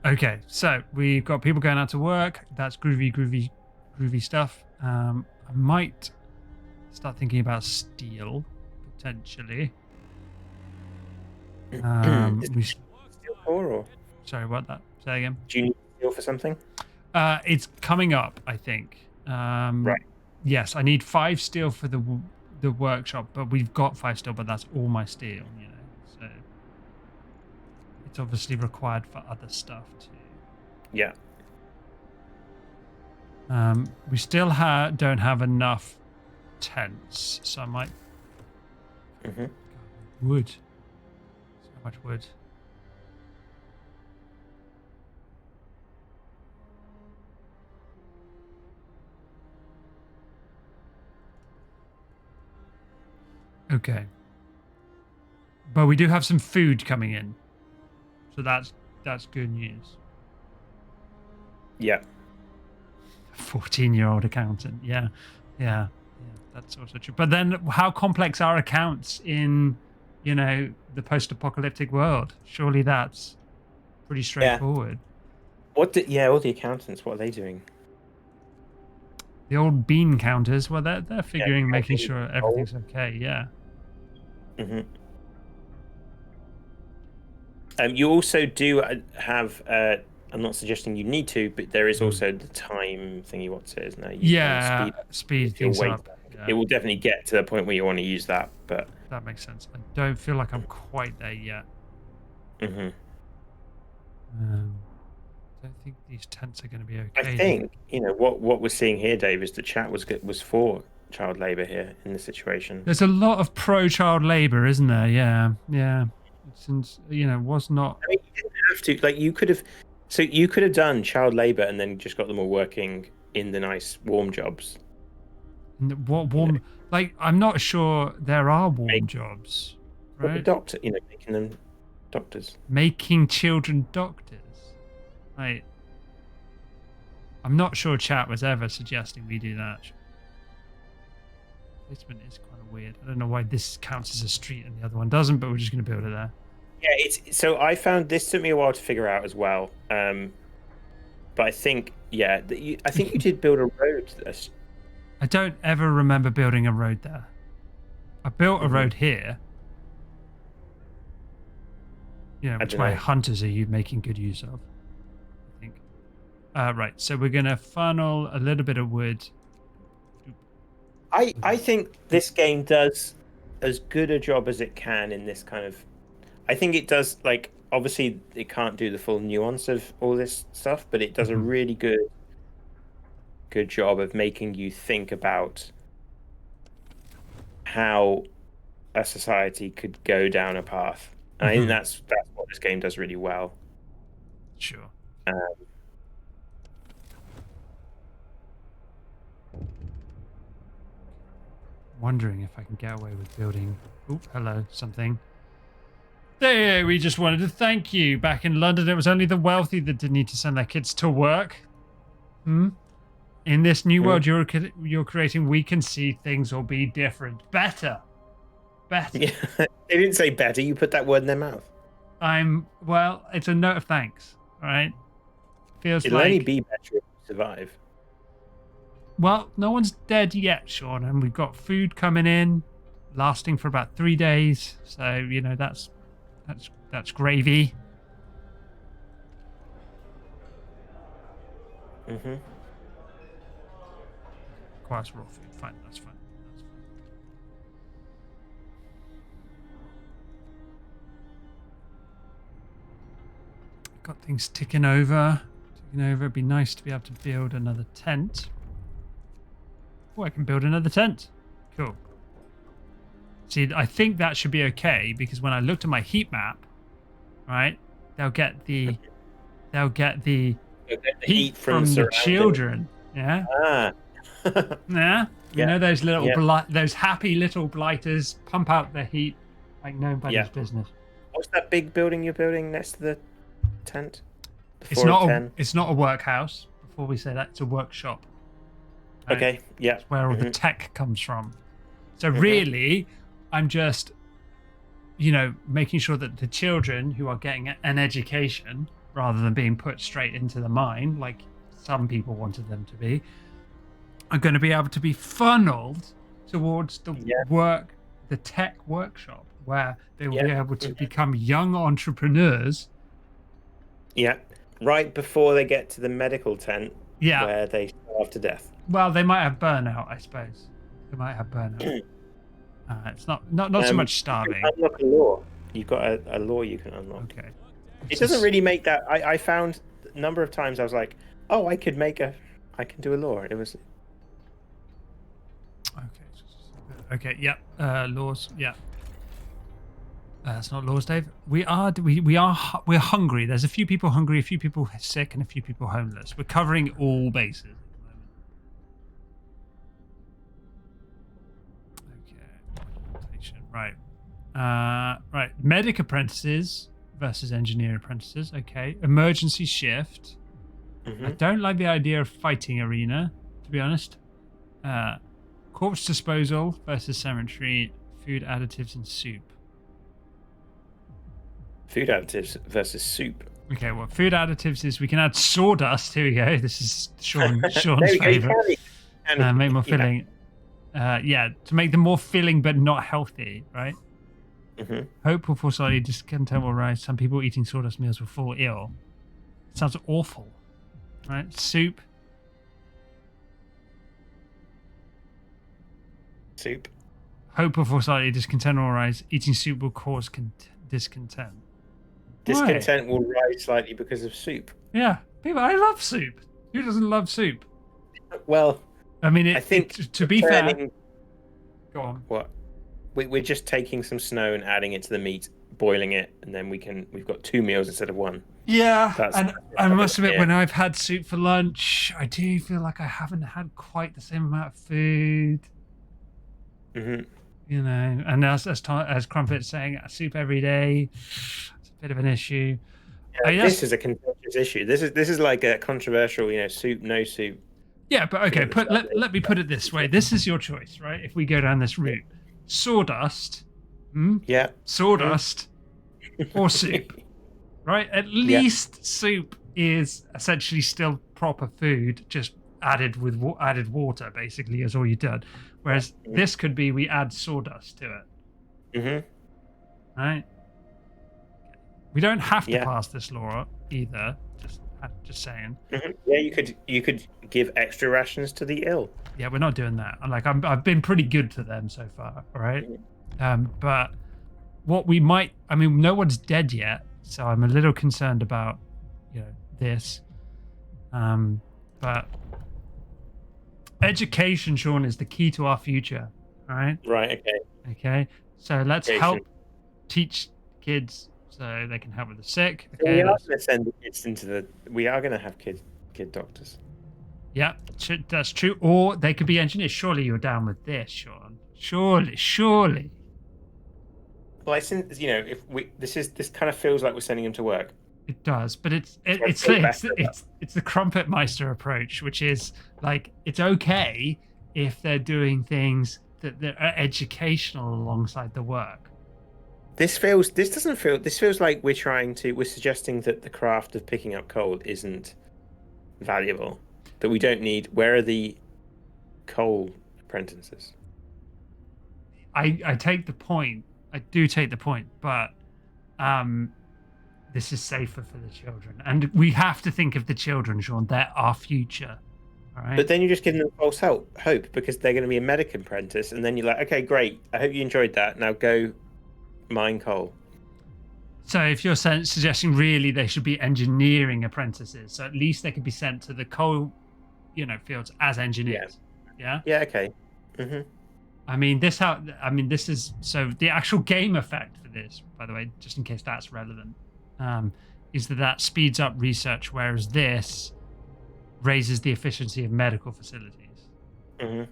Okay, so we've got people going out to work. That's groovy stuff. I might start thinking about steel potentially. Steel or? Sorry, what that? Say again. Do you need steel for something? It's coming up, I think. Right. Yes, I need 5 steel for the the workshop, but we've got 5 steel, but that's all my steel, you know. So it's obviously required for other stuff too. Yeah. We still don't have enough tents, so I might. Wood. So much wood. Okay. But we do have some food coming in. So that's good news. Yeah. 14-year-old accountant. Yeah. That's also true. But then how complex are accounts in, you know, the post-apocalyptic world? Surely that's pretty straightforward. All the accountants, what are they doing? The old bean counters, well, they're figuring, making counting sure everything's okay. Yeah. You also do have. I'm not suggesting you need to, but there is also the time thingy. What's it? Isn't there? You can speed things up. Yeah. It will definitely get to the point where you want to use that, but that makes sense. I don't feel like I'm quite there yet. Mm-hmm. I don't think these tents are going to be okay. I think what we're seeing here, Dave, is the chat was for child labour here in this situation. There's a lot of pro-child labour, isn't there? Yeah. Since was not. I mean, you didn't have to. Like, you could have done child labour and then just got them all working in the nice warm jobs. What warm? Like, I'm not sure there are warm jobs. Right? The doctor, making them doctors. Making children doctors. Right. I'm not sure chat was ever suggesting we do that. Placement is kind of weird. I don't know why this counts as a street and the other one doesn't, but we're just going to build it there. Yeah, so I found this took me a while to figure out as well. But I think, I think you did build a road. I don't ever remember building a road there. I built a road here. Which my hunters are making good use of, I think. Right, so we're going to funnel a little bit of wood. I think this game does as good a job as it can in this kind of... I think it does, like, obviously it can't do the full nuance of all this stuff, but it does a really good job of making you think about how a society could go down a path. I think that's what this game does really well. Sure. Wondering if I can get away with building. Oh, hello, something. Hey, we just wanted to thank you. Back in London, it was only the wealthy that didn't need to send their kids to work. In this new world you're creating, we can see things will be different. Better. Yeah, they didn't say better. You put that word in their mouth. Well, it's a note of thanks, all right? It'll only be better if you survive. Well, no one's dead yet, Sean, and we've got food coming in, lasting for about 3 days. So, that's gravy. Quite raw food. Fine, that's fine. Got things ticking over. It'd be nice to be able to build another tent. Oh, I can build another tent. Cool. See, I think that should be okay because when I looked at my heat map, right, they'll get the heat from the children. Yeah. Yeah. You know those little those happy little blighters pump out the heat like nobody's business. What's that big building you're building next to the tent? It's not a workhouse. Before we say that, it's a workshop. Right? Okay. Yeah. That's where all the tech comes from. So really, I'm just, making sure that the children who are getting an education rather than being put straight into the mine, like some people wanted them to be, are going to be able to be funneled towards the tech workshop, where they will be able to become young entrepreneurs. Yeah, right before they get to the medical tent, where they starve to death. Well, they might have burnout, I suppose. They might have burnout. It's not so much starving. You can unlock a law. You've got a law you can unlock. Okay. It doesn't really make that. I found a number of times I was like, oh, I can do a law. It was. Okay. Yep. Laws. Yeah. It's not laws, Dave. We're hungry. There's a few people hungry, a few people sick, and a few people homeless. We're covering all bases at the moment. Okay. Right. Right. Medic apprentices versus engineer apprentices. Okay. Emergency shift. I don't like the idea of fighting arena, to be honest. Corpse disposal versus cemetery. Food additives and soup. Food additives versus soup. Okay, well, food additives is we can add sawdust. Here we go. This is Sean's favorite. Make more filling. Yeah, to make them more filling but not healthy, right? Hope will fall slightly, discontent will rise. Some people eating sawdust meals will fall ill. Sounds awful, right? Soup. Hope will fall slightly, discontent will rise. Eating soup will cause discontent. Discontent will rise slightly because of soup. Yeah, people. I love soup. Who doesn't love soup? Well, I mean, I think to be fair. Go on. What? We're just taking some snow and adding it to the meat, boiling it, and then we've got 2 meals instead of 1. Yeah, and I must admit, when I've had soup for lunch, I do feel like I haven't had quite the same amount of food. You know, and as Crumpet's saying, soup every day, it's a bit of an issue. Yeah, this is a contentious issue. This is like a controversial, soup, no soup. Yeah, but okay, let me put it this way. This is your choice, right? If we go down this route, sawdust, sawdust, or soup, right? At least soup is essentially still proper food, just added with added water, basically, is all you did. Whereas this could be we add sawdust to it. Right? We don't have to pass this law either. Just saying. Yeah, you could give extra rations to the ill. Yeah, we're not doing that. I've been pretty good to them so far, all right? But what we might, no one's dead yet, so I'm a little concerned about, this. But education, Sean, is the key to our future, all right? Right. Okay. So let's help teach kids so they can help with the sick. Okay, we are going to send the kids we are going to have kid doctors. Yeah, that's true. Or they could be engineers. Surely you're down with this, Sean. Surely. Well, I think if this kind of feels like we're sending them to work. It does, but it's the Crumpetmeister approach, which is like it's okay if they're doing things that are educational alongside the work. This feels like we're suggesting that the craft of picking up coal isn't valuable, that we don't need. Where are the coal apprentices? I take the point. I do take the point, but this is safer for the children, and we have to think of the children, Sean. They're our future. All right. But then you're just giving them false hope because they're going to be a medic apprentice, and then you're like, okay, great. I hope you enjoyed that. Now go mine coal. So if you're suggesting really they should be engineering apprentices, so at least they could be sent to the coal, fields as engineers. Yeah. Yeah. Okay. This is so the actual game effect for this, by the way, just in case that's relevant, is that speeds up research, whereas this raises the efficiency of medical facilities. It's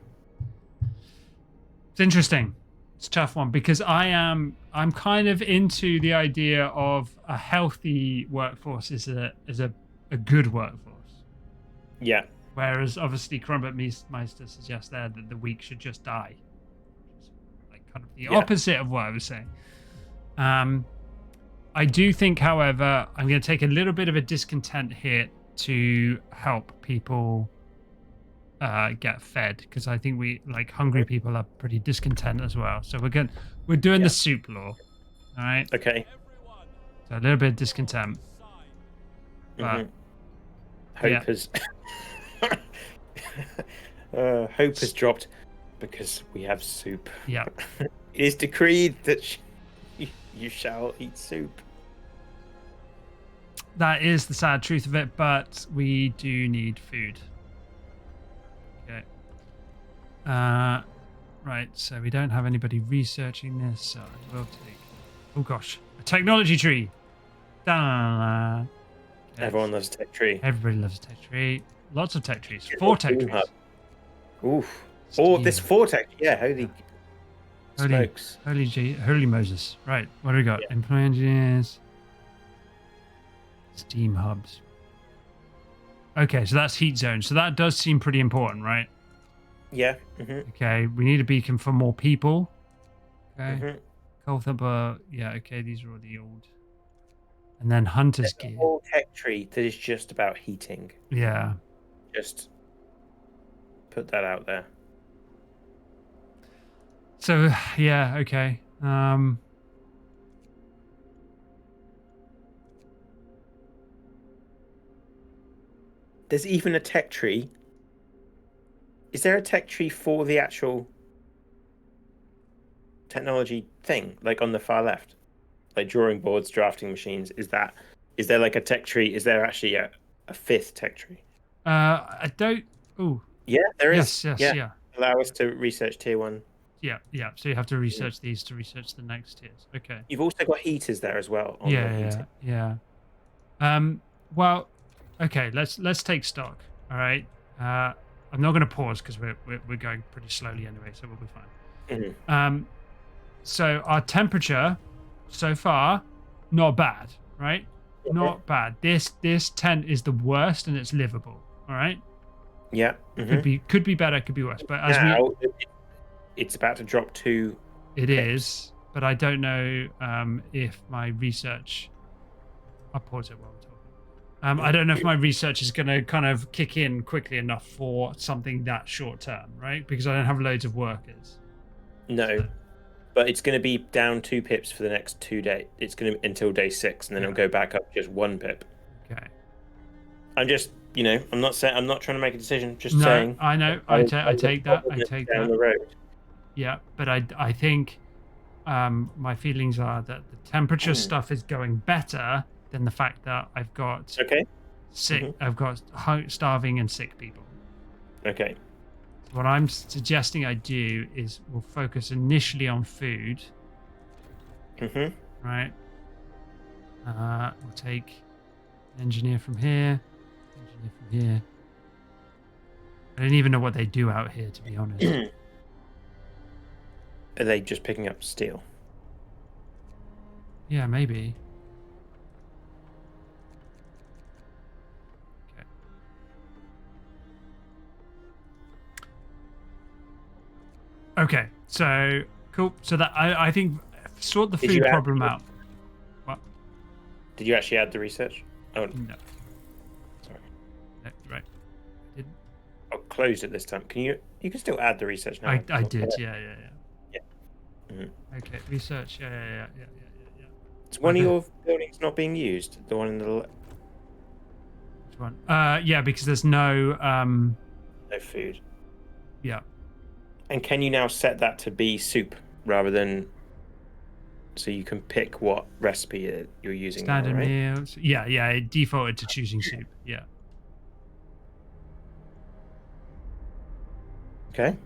interesting. It's a tough one because I'm kind of into the idea of a healthy workforce is a good workforce. Yeah. Whereas obviously Crumpetmeister suggests there that the weak should just die. Like kind of the opposite of what I was saying. I do think, however, I'm going to take a little bit of a discontent hit to help people get fed, because I think hungry people are pretty discontent as well. So we're doing the soup law. All right. Okay. So a little bit of discontent. But hope has hope has dropped because we have soup. Yeah. It is decreed that you shall eat soup. That is the sad truth of it, but we do need food. Okay. Right, so we don't have anybody researching this, so I will take... Oh gosh, a technology tree! Da-da-da-da. Okay. Everyone loves a tech tree. Everybody loves a tech tree. Lots of tech trees. 4 tech trees. Oof. Steam. Oh, this 4 tech. Yeah, holy smokes. Holy Moses. Right, what do we got? Yeah. Employee engineers. Steam hubs. Okay, so that's heat zone. So that does seem pretty important, right? Yeah. Mm-hmm. Okay, we need a beacon for more people. Okay. Mm-hmm. Coal thumper. Yeah, okay, these are all the old. And then hunter's There's a gear. whole tech tree that is just about heating. Yeah. Just put that out there. So, yeah, okay. There's even a tech tree. Is there a tech tree for the actual technology thing, like on the far left? Like drawing boards, drafting machines. Is there like a tech tree? Is there actually a 5th tech tree? I don't... Oh, Yeah, there is. yes, yeah. Allow us to research tier 1. Yeah. So you have to research these to research the next tiers. Okay. You've also got heaters there as well. On the heater. Yeah. Well, okay. Let's take stock. All right. I'm not going to pause because we're going pretty slowly anyway, so we'll be fine. Mm-hmm. So our temperature so far, not bad, right? Okay. Not bad. This tent is the worst, and it's livable. All right. Yeah. Mm-hmm. Could be better, could be worse. But as now, it's about to drop 2. It is, but I don't know if my research. I'll pause it while we're talking. I don't know if my research is going to kind of kick in quickly enough for something that short term, right? Because I don't have loads of workers. No, but it's going to be down 2 pips for the next 2 days. It's going to until day 6, and then it'll go back up just 1 pip. Okay. I'm just, I'm not saying, I'm not trying to make a decision. Just No, saying. I know. I take that. I take down that. the road. Yeah, but I think my feelings are that the temperature stuff is going better than the fact that I've got sick. Mm-hmm. I've got starving and sick people. Okay. What I'm suggesting I do is we'll focus initially on food. Mm-hmm. Right. We'll take engineer from here. Engineer from here. I don't even know what they do out here, to be honest. Are they just picking up steel? Yeah, maybe. Okay, so cool. So that I think sort the food problem out. What? Did you actually add the research? Oh no. Sorry. No, right. I didn't. Oh, closed it this time. Can you? You can still add the research now. I did. Yeah. Mm-hmm. Okay, research. Yeah. Is one of your buildings not being used? The one in the Which one? Yeah, because there's no no food. Yeah. And can you now set that to be soup rather than so you can pick what recipe you're using? Standard now, right? meals. Yeah, it defaulted to choosing soup. Yeah. Okay.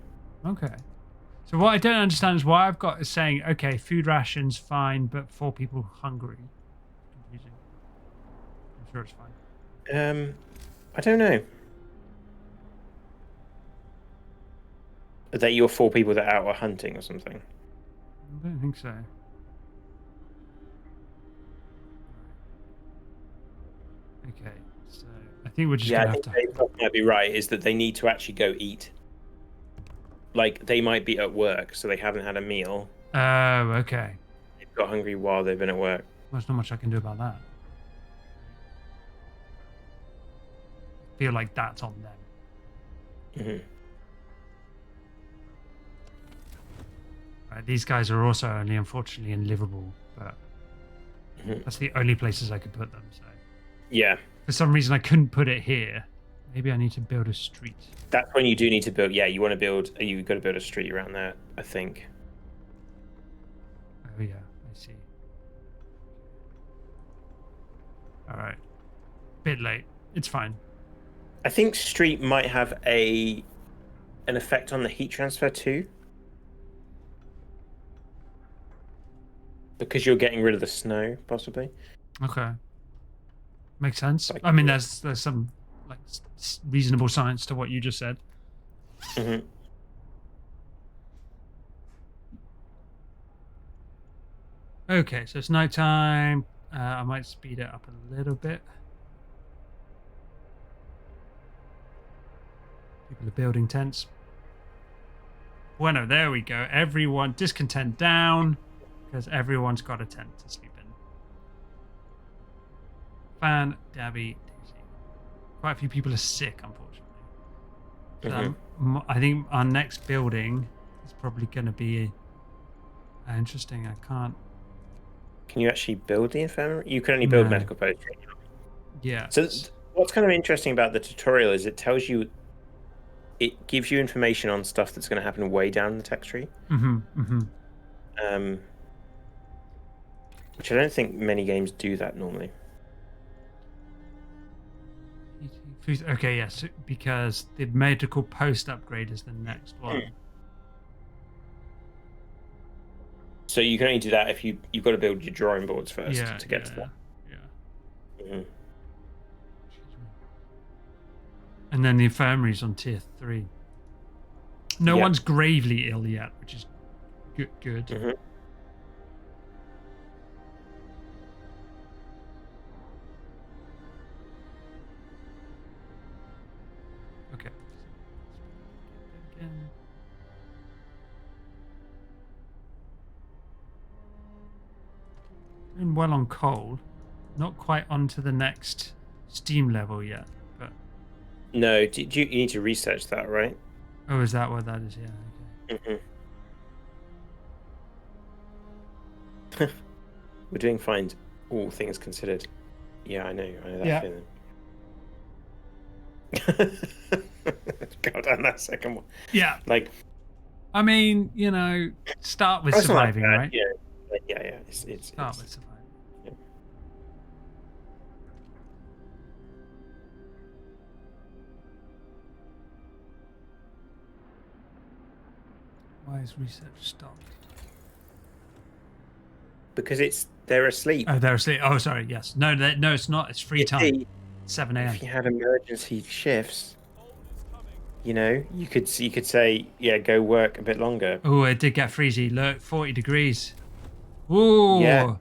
So what I don't understand is why I've got is saying, okay, food rations fine, but 4 people hungry. Confusing. I'm sure it's fine. I don't know. Are they your 4 people that are out hunting or something? I don't think so. Okay, so I think we're just gonna have to. Dave might be right. Is that they need to actually go eat? Like they might be at work, so they haven't had a meal. Oh, okay. They've got hungry while they've been at work. Well, there's not much I can do about that. I feel like that's on them. Mm-hmm. Right, these guys are also only unfortunately unlivable, but that's the only places I could put them. So yeah, for some reason I couldn't put it here. Maybe I need to build a street. That's when you do need to build. Yeah, you want to build. You've got to build a street around there, I think. Oh yeah, I see. All right. Bit late. It's fine. I think street might have an effect on the heat transfer too, because you're getting rid of the snow, possibly. Okay. Makes sense. Like, I mean, there's some like reasonable science to what you just said. Mhm. Okay, so it's nighttime. I might speed it up a little bit. People are building tents. Bueno, there we go. Everyone, discontent down, because everyone's got a tent to sleep in. Fan Dabby Daisy. Quite a few people are sick, unfortunately. So, I think our next building is probably going to be interesting. I can't. Can you actually build the infirmary? You can only build No. medical posts. Yeah. So what's kind of interesting about the tutorial is it tells you, it gives you information on stuff that's going to happen way down the text tree. Which I don't think many games do that normally. Okay, yes, because the medical post upgrade is the next one. So you can only do that if you've got to build your drawing boards first to get to that. Yeah. And then the infirmary's on tier 3. No one's gravely ill yet, which is good. Okay. Again. Doing well on coal. Not quite onto the next steam level yet, but No, you need to research that, right? oh, is that what that is? Yeah. Okay. We're doing fine, all things considered. Yeah, I know that feeling. God, and that second one. Yeah. Like, I mean, start with that's not surviving, bad, right? Yeah. It's Start with surviving. Yeah. Why is research stopped? Because they're asleep. Oh, they're asleep. Oh, sorry. Yes. No, it's not. It's free time. 7 a.m. If you had emergency shifts, you could say, yeah, go work a bit longer. Oh, it did get freezy. Look, 40 degrees. Ooh. Yeah.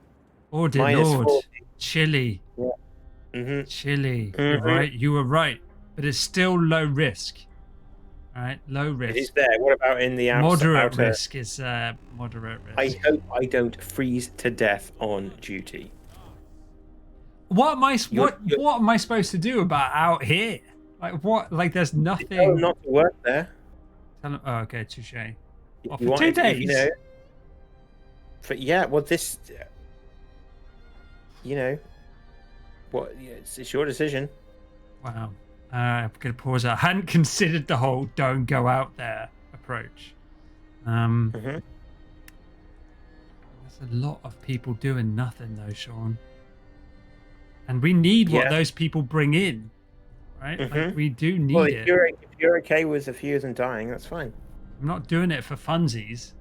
Oh, dear Minus Lord. 40. Chilly. Yeah. Chilly. You're right. You were right. But it's still low risk. All right, low risk. It is there. What about in the moderate risk is moderate risk. I hope I don't freeze to death on duty. What am I supposed to do about out here? Like what? Like there's nothing. Tell them not to work there. Oh, okay, touche. If For 2 days. Well, this. What? Yeah, it's your decision. Wow. I'm gonna pause. I hadn't considered the whole "don't go out there" approach. There's a lot of people doing nothing though, Sean. And we need what those people bring in, right? Like, we do need it. If you're okay with a few of them dying, that's fine. I'm not doing it for funsies.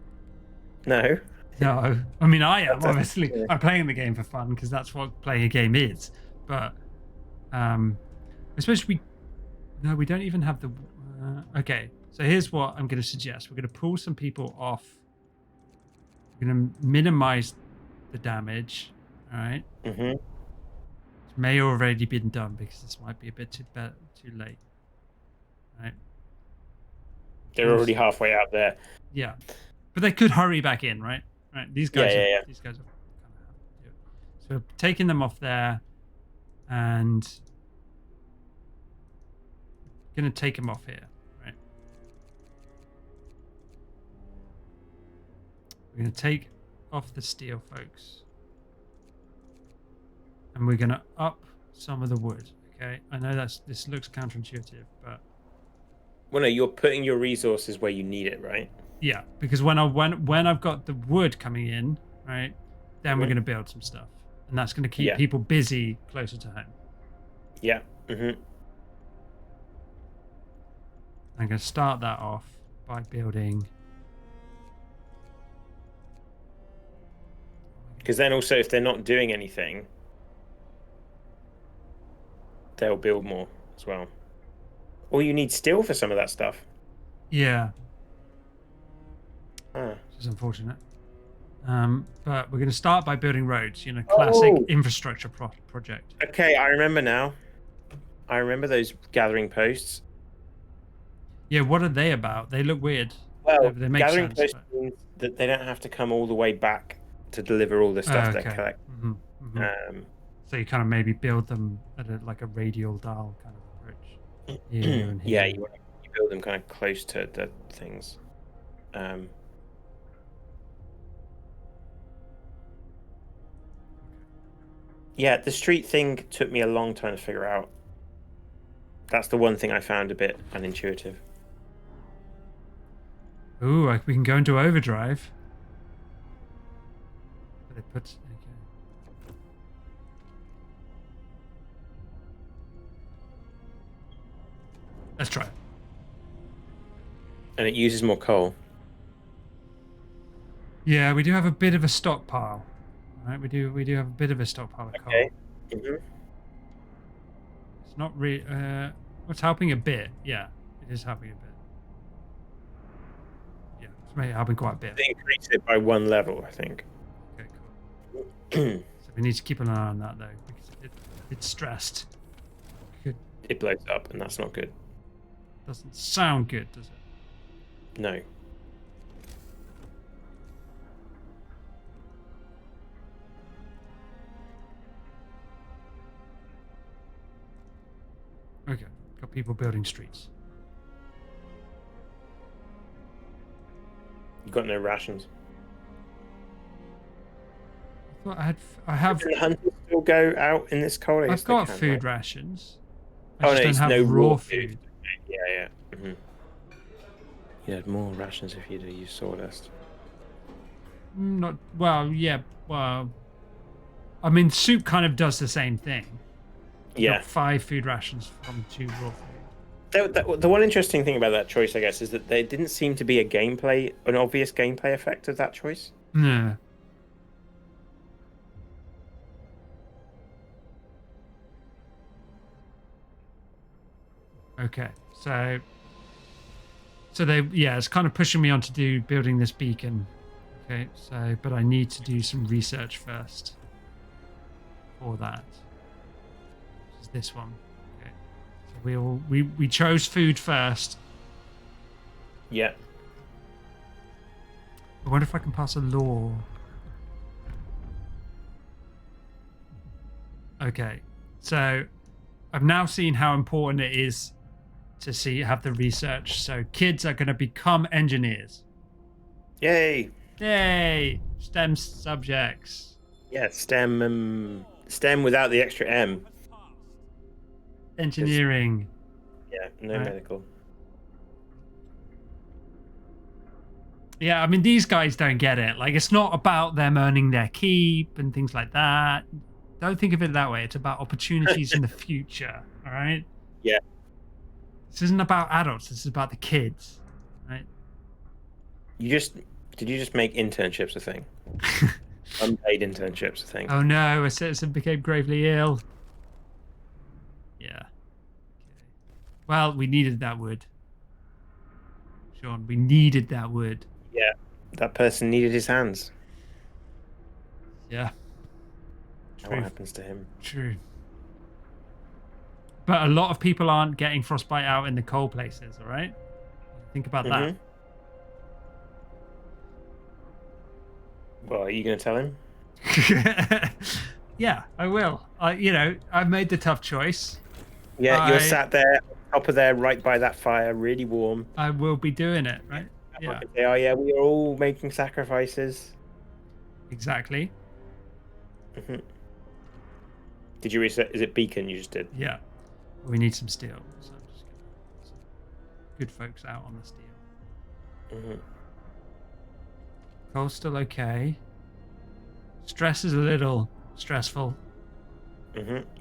No. No, I mean I am obviously. I'm playing the game for fun because that's what playing a game is. But, especially we don't even have the. Okay, so here's what I'm going to suggest. We're going to pull some people off. We're going to minimize the damage. All right. It may already been done because this might be a bit too late. Right. They're already halfway out there. Yeah, but they could hurry back in, right? Right. These guys. These guys are kind of have to do it. So taking them off there, and going to take them off here, right? We're going to take off the steel, folks. And we're going to up some of the wood, okay? I know this looks counterintuitive, but... Well, no, you're putting your resources where you need it, right? Yeah, because when I've got the wood coming in, right? Then we're Mhm. going to build some stuff, and that's going to keep Yeah. people busy closer to home. Yeah. Hmm. I'm going to start that off by building. Because then also, if they're not doing anything, they'll build more as well. Or you need steel for some of that stuff. Yeah, Ah. which is unfortunate. But we're going to start by building roads. Classic Oh. infrastructure project. Okay, I remember now. I remember those gathering posts. Yeah, what are they about? They look weird. Well, They make gathering sense. posts means that they don't have to come all the way back to deliver all the stuff they're Okay. collecting. So you kind of maybe build them at like a radial dial kind of approach. Here and Yeah, here. you build them kind of close to the things. Yeah, the street thing took me a long time to figure out. That's the one thing I found a bit unintuitive. Ooh, like we can go into overdrive. But it puts. Okay. Let's try it. And it uses more coal. Yeah, we do have a bit of a stockpile. Right, we do have a bit of a stockpile of coal. Okay. Mm-hmm. It's not really. It's helping a bit. Yeah, it is helping a bit. Yeah, it's maybe helping quite a bit. They increase it by one level, I think. Okay, cool. So we need to keep an eye on that though, because it's stressed. It blows up, and that's not good. Doesn't sound good, does it? No. Okay, got people building streets. You've got no rations. I thought I have. Can the hunters still go out in this cold? I've got food rations. I Oh, just no, don't it's have no raw raw food. Yeah. Mm-hmm. You had more rations if you'd used sawdust. Not well, yeah. Well, I mean, soup kind of does the same thing. Yeah. Got 5 food rations from 2 raw food. The one interesting thing about that choice, I guess, is that there didn't seem to be an obvious gameplay effect of that choice. No. Okay, so it's kind of pushing me on to building this beacon. Okay, but I need to do some research first for that. Which is this one. Okay, so we chose food first. Yeah. I wonder if I can pass a law. Okay, so I've now seen how important it is to have the research. So kids are going to become engineers. Yay! STEM subjects. Yeah, STEM without the extra M. Engineering. Yeah, no medical. Yeah, I mean, these guys don't get it. Like, it's not about them earning their keep and things like that. Don't think of it that way. It's about opportunities in the future. All right? Yeah. This isn't about adults. This is about the kids. Right? Did you just make internships a thing? Unpaid internships a thing. Oh no, a citizen became gravely ill. Yeah. Okay. Well, we needed that wood. Sean, we needed that wood. Yeah. That person needed his hands. Yeah. What happens to him? True. But a lot of people aren't getting frostbite out in the cold places, all right? Think about that. Well, are you going to tell him? Yeah, I will. I've made the tough choice. Yeah, you're sat there, top of there, right by that fire, really warm. I will be doing it, right? Yeah. Oh, yeah, we are all making sacrifices. Exactly. Mm-hmm. Did you reset? Is it beacon you just did? Yeah. We need some steel, so I'm just gonna put some good folks out on the steel. Mm-hmm. Coal's still okay. Stress is a little stressful.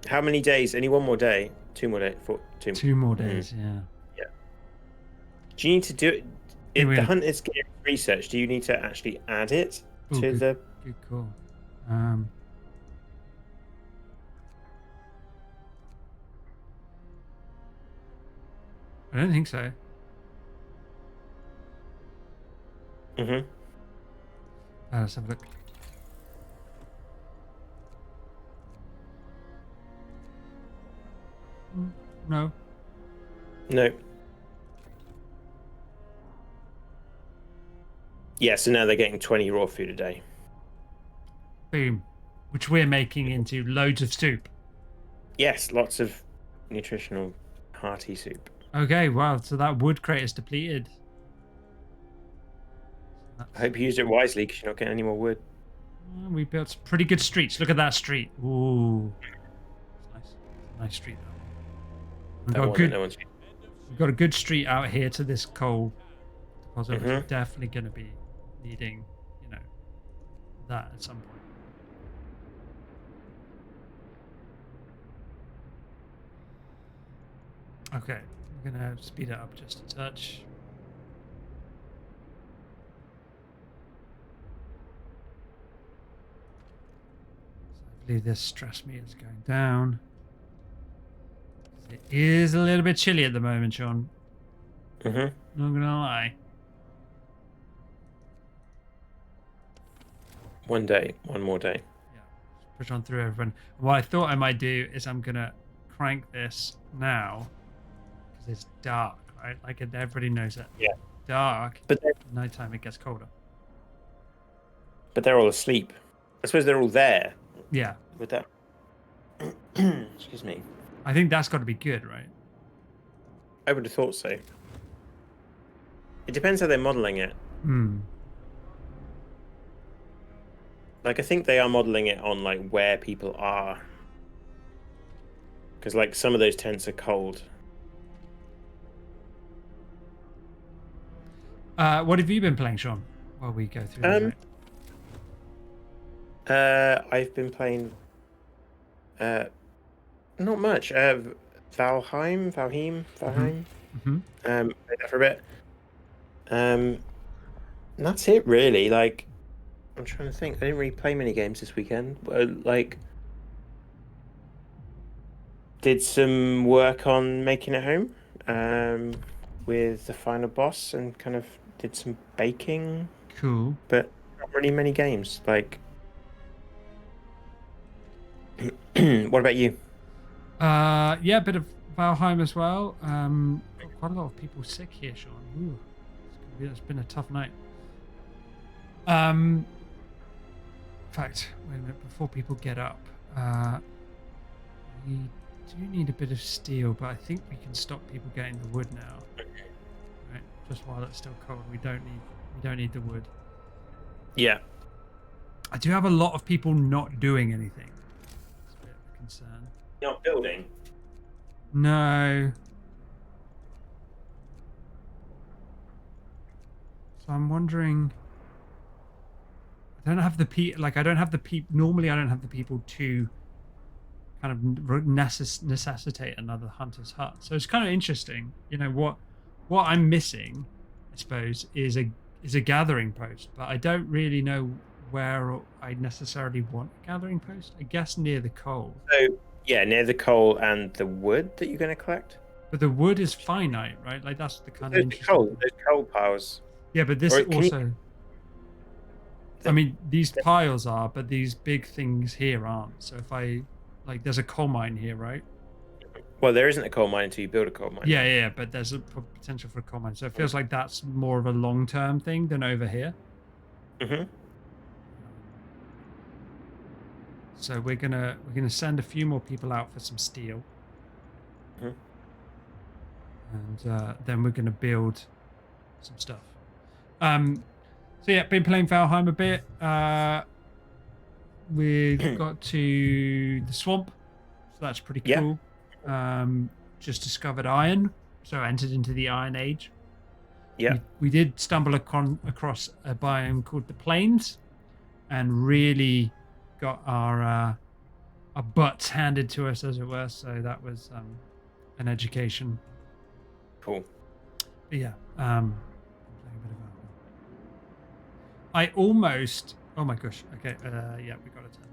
How many days? Only one more day. 2 more days. 2 more days, yeah. Yeah. Do you need to do it? If the gonna- hunt is getting research, do you need to actually add it Ooh, to the? Good call. I don't think so. Let's have a look. No. No. Yeah, so now they're getting 20 raw food a day. Boom. Which we're making into loads of soup. Yes, lots of nutritional, hearty soup. Okay, wow. So that wood crate is depleted. I hope you used it wisely because you're not getting any more wood. We built some pretty good streets. Look at that street. Ooh. It's nice street, though. We've got a good street out here to this coal deposit. We're definitely going to be needing, that at some point. Okay, we're going to speed it up just a touch. This stress meter is going down. It is a little bit chilly at the moment, Sean. Not gonna lie. One more day. Yeah, push on through everyone. What I thought I might do is I'm gonna crank this now because it's dark, right? Like everybody knows that. Yeah. Dark. But nighttime it gets colder. But they're all asleep. I suppose they're all there. Yeah. With that. Excuse me. I think that's got to be good, right? I would have thought so. It depends how they're modeling it. Like, I think they are modeling it on, like, where people are. Because, like, some of those tents are cold. What have you been playing, Sean, while we go through that? I've been playing not much. Valheim. Played that for a bit. And that's it really. Like, I'm trying to think. I didn't really play many games this weekend. Like, did some work on making it home with the final boss and kind of did some baking. Cool. But not really many games. Like, what about you? Yeah, a bit of Valheim as well. Got quite a lot of people sick here, Sean. Ooh, it's been a tough night. In fact, wait a minute, before people get up, we do need a bit of steel, but I think we can stop people getting the wood now. Right, just while it's still cold, we don't need the wood. Yeah. I do have a lot of people not doing anything. It's a bit of a concern. You're not building? No. So I'm wondering. I don't have the normally I don't have the people to kind of necessitate another hunter's hut. So it's kind of interesting. What I'm missing, I suppose, is a gathering post, but I don't really know where I necessarily want a gathering post. I guess near the coal. So yeah, near the coal and the wood that you're going to collect. But the wood is finite, right? Like that's the kind of interesting. Those coal piles. Yeah, but this also. I mean, these piles are, but these big things here aren't. So if there's a coal mine here, right? Well, there isn't a coal mine until you build a coal mine. Yeah, but there's a potential for a coal mine. So it feels like that's more of a long-term thing than over here. So we're gonna send a few more people out for some steel, and then we're gonna build some stuff. So yeah, been playing Valheim a bit. We've got to the swamp, so that's pretty cool. Just discovered iron, so entered into the Iron Age. Yeah, we did stumble across a biome called the Plains, and really got our butts handed to us, as it were. So that was an education. Cool. But yeah. I'm playing a bit of Outlaw. I almost. Oh my gosh. Okay. Yeah, we got to turn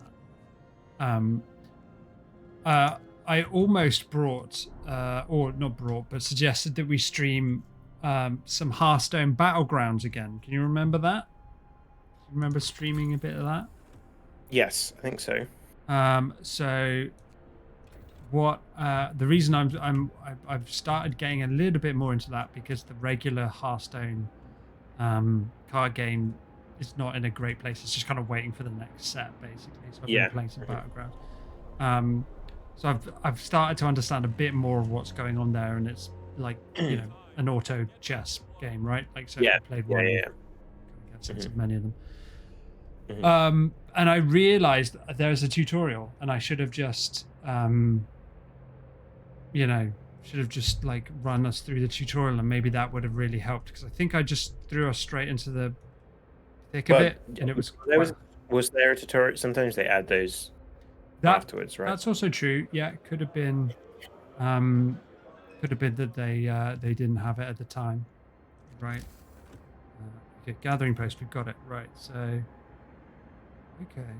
that. I almost brought, or not brought, but suggested that we stream some Hearthstone Battlegrounds again. Can you remember that? Do you remember streaming a bit of that? Yes, I think so. So what the reason I've started getting a little bit more into that because the regular Hearthstone card game is not in a great place. It's just kind of waiting for the next set, basically. So I've been playing some Battlegrounds. So I've started to understand a bit more of what's going on there, and it's like an auto chess game, right? Like so, if you played one, you get a sense of many of them. And I realized there's a tutorial, and I should have just like run us through the tutorial, and maybe that would have really helped, because I think I just threw us straight into the thick of it, and it was was there a tutorial? Sometimes they add those afterwards, right? That's also true. Yeah, it could have been that they didn't have it at the time, right? Okay, gathering post, we've got it right. So okay,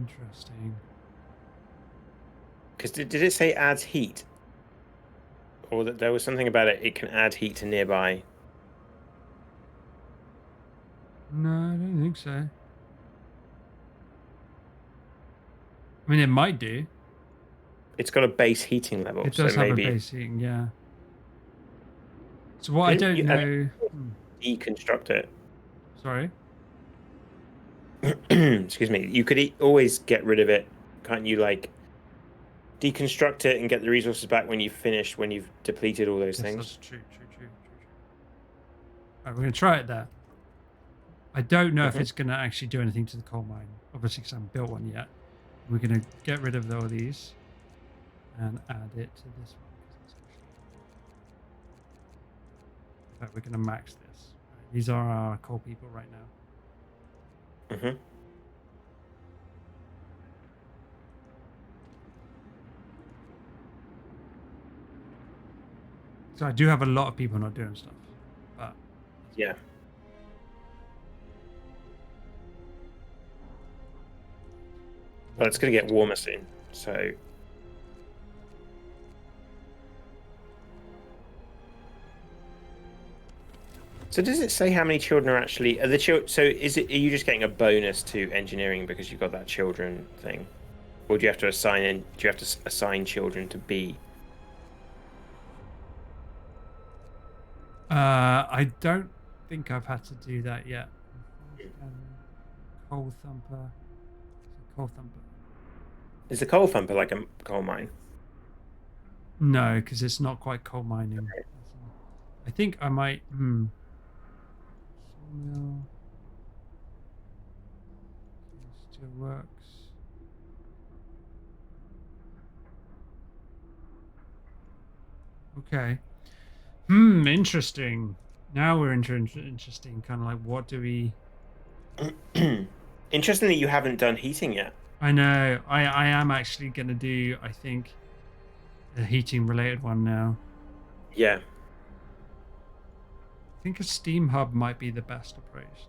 interesting. Because did it say adds heat, or that there was something about it can add heat to nearby? No, I don't think so. I mean, it might do. It's got a base heating level. It does have maybe a base heating, yeah. So what I don't know. Deconstruct it. Sorry. Excuse me. You could always get rid of it, can't you? Like deconstruct it and get the resources back when you've depleted all those things. That's true. All right, we're gonna try it there. I don't know if it's gonna actually do anything to the coal mine, obviously, because I haven't built one yet. We're gonna get rid of all these and add it to this one. In fact, we're gonna max this. These are our coal people right now. So I do have a lot of people not doing stuff, but yeah. Well, it's going to get warmer soon, so. So does it say how many children are actually? Are you just getting a bonus to engineering because you've got that children thing, or do you have to assign children to B? I don't think I've had to do that yet. Coal thumper. Is the coal thumper like a coal mine? No, because it's not quite coal mining. Okay. I think I might. Sawmill. Still works. Okay. Interesting. Now we're interesting. Kind of like, what do we? Interesting that you haven't done heating yet. I know. I am actually going to do, I think, a heating related one now. Yeah. I think a steam hub might be the best approach.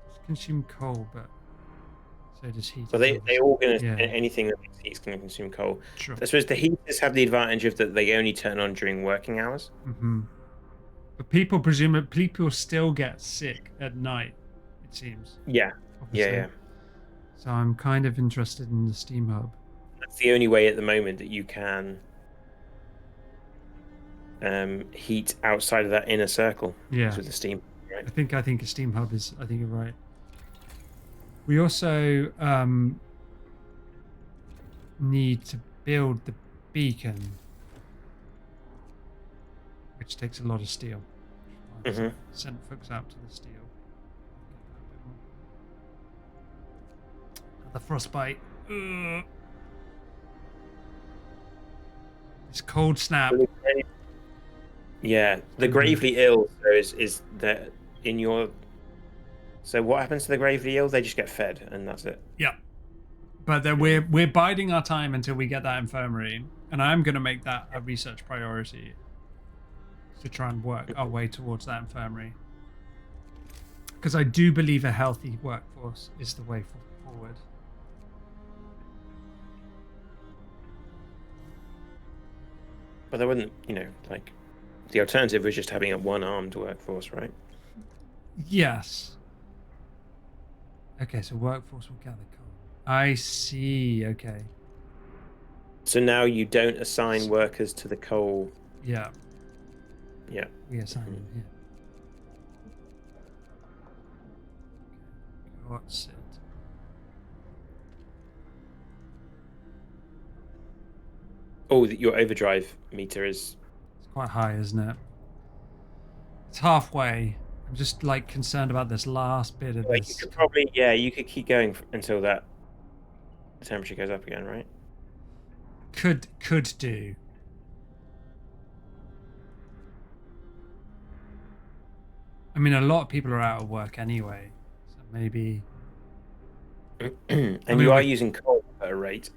Just consume coal, but so does heat. So they all going to anything that makes heat is going to consume coal. Sure. I suppose the heaters have the advantage of that they only turn on during working hours. But people still get sick at night, it seems. Yeah. Obviously. Yeah. So I'm kind of interested in the steam hub. That's the only way at the moment that you can heat outside of that inner circle. Yeah. With the steam. Right? I think a steam hub is. I think you're right. We also need to build the beacon, which takes a lot of steel. Send folks out to the steel. The frostbite. It's cold snap. Yeah, the gravely ill is in your. So what happens to the gravely ill? They just get fed, and that's it. Yeah. But then we're biding our time until we get that infirmary, and I'm going to make that a research priority to try and work our way towards that infirmary. Because I do believe a healthy workforce is the way forward. But they wouldn't, like the alternative was just having a one-armed workforce, right? Yes. Okay, so workforce will gather coal. I see. Okay. So now you don't assign workers to the coal. Yeah. Yeah. We assign them here. What's it? Oh, your overdrive meter is. It's quite high, isn't it? It's halfway. I'm just like concerned about this last bit of this. You could probably, you could keep going until that temperature goes up again, right? Could do. I mean, a lot of people are out of work anyway, so maybe. And you are using coal at a rate.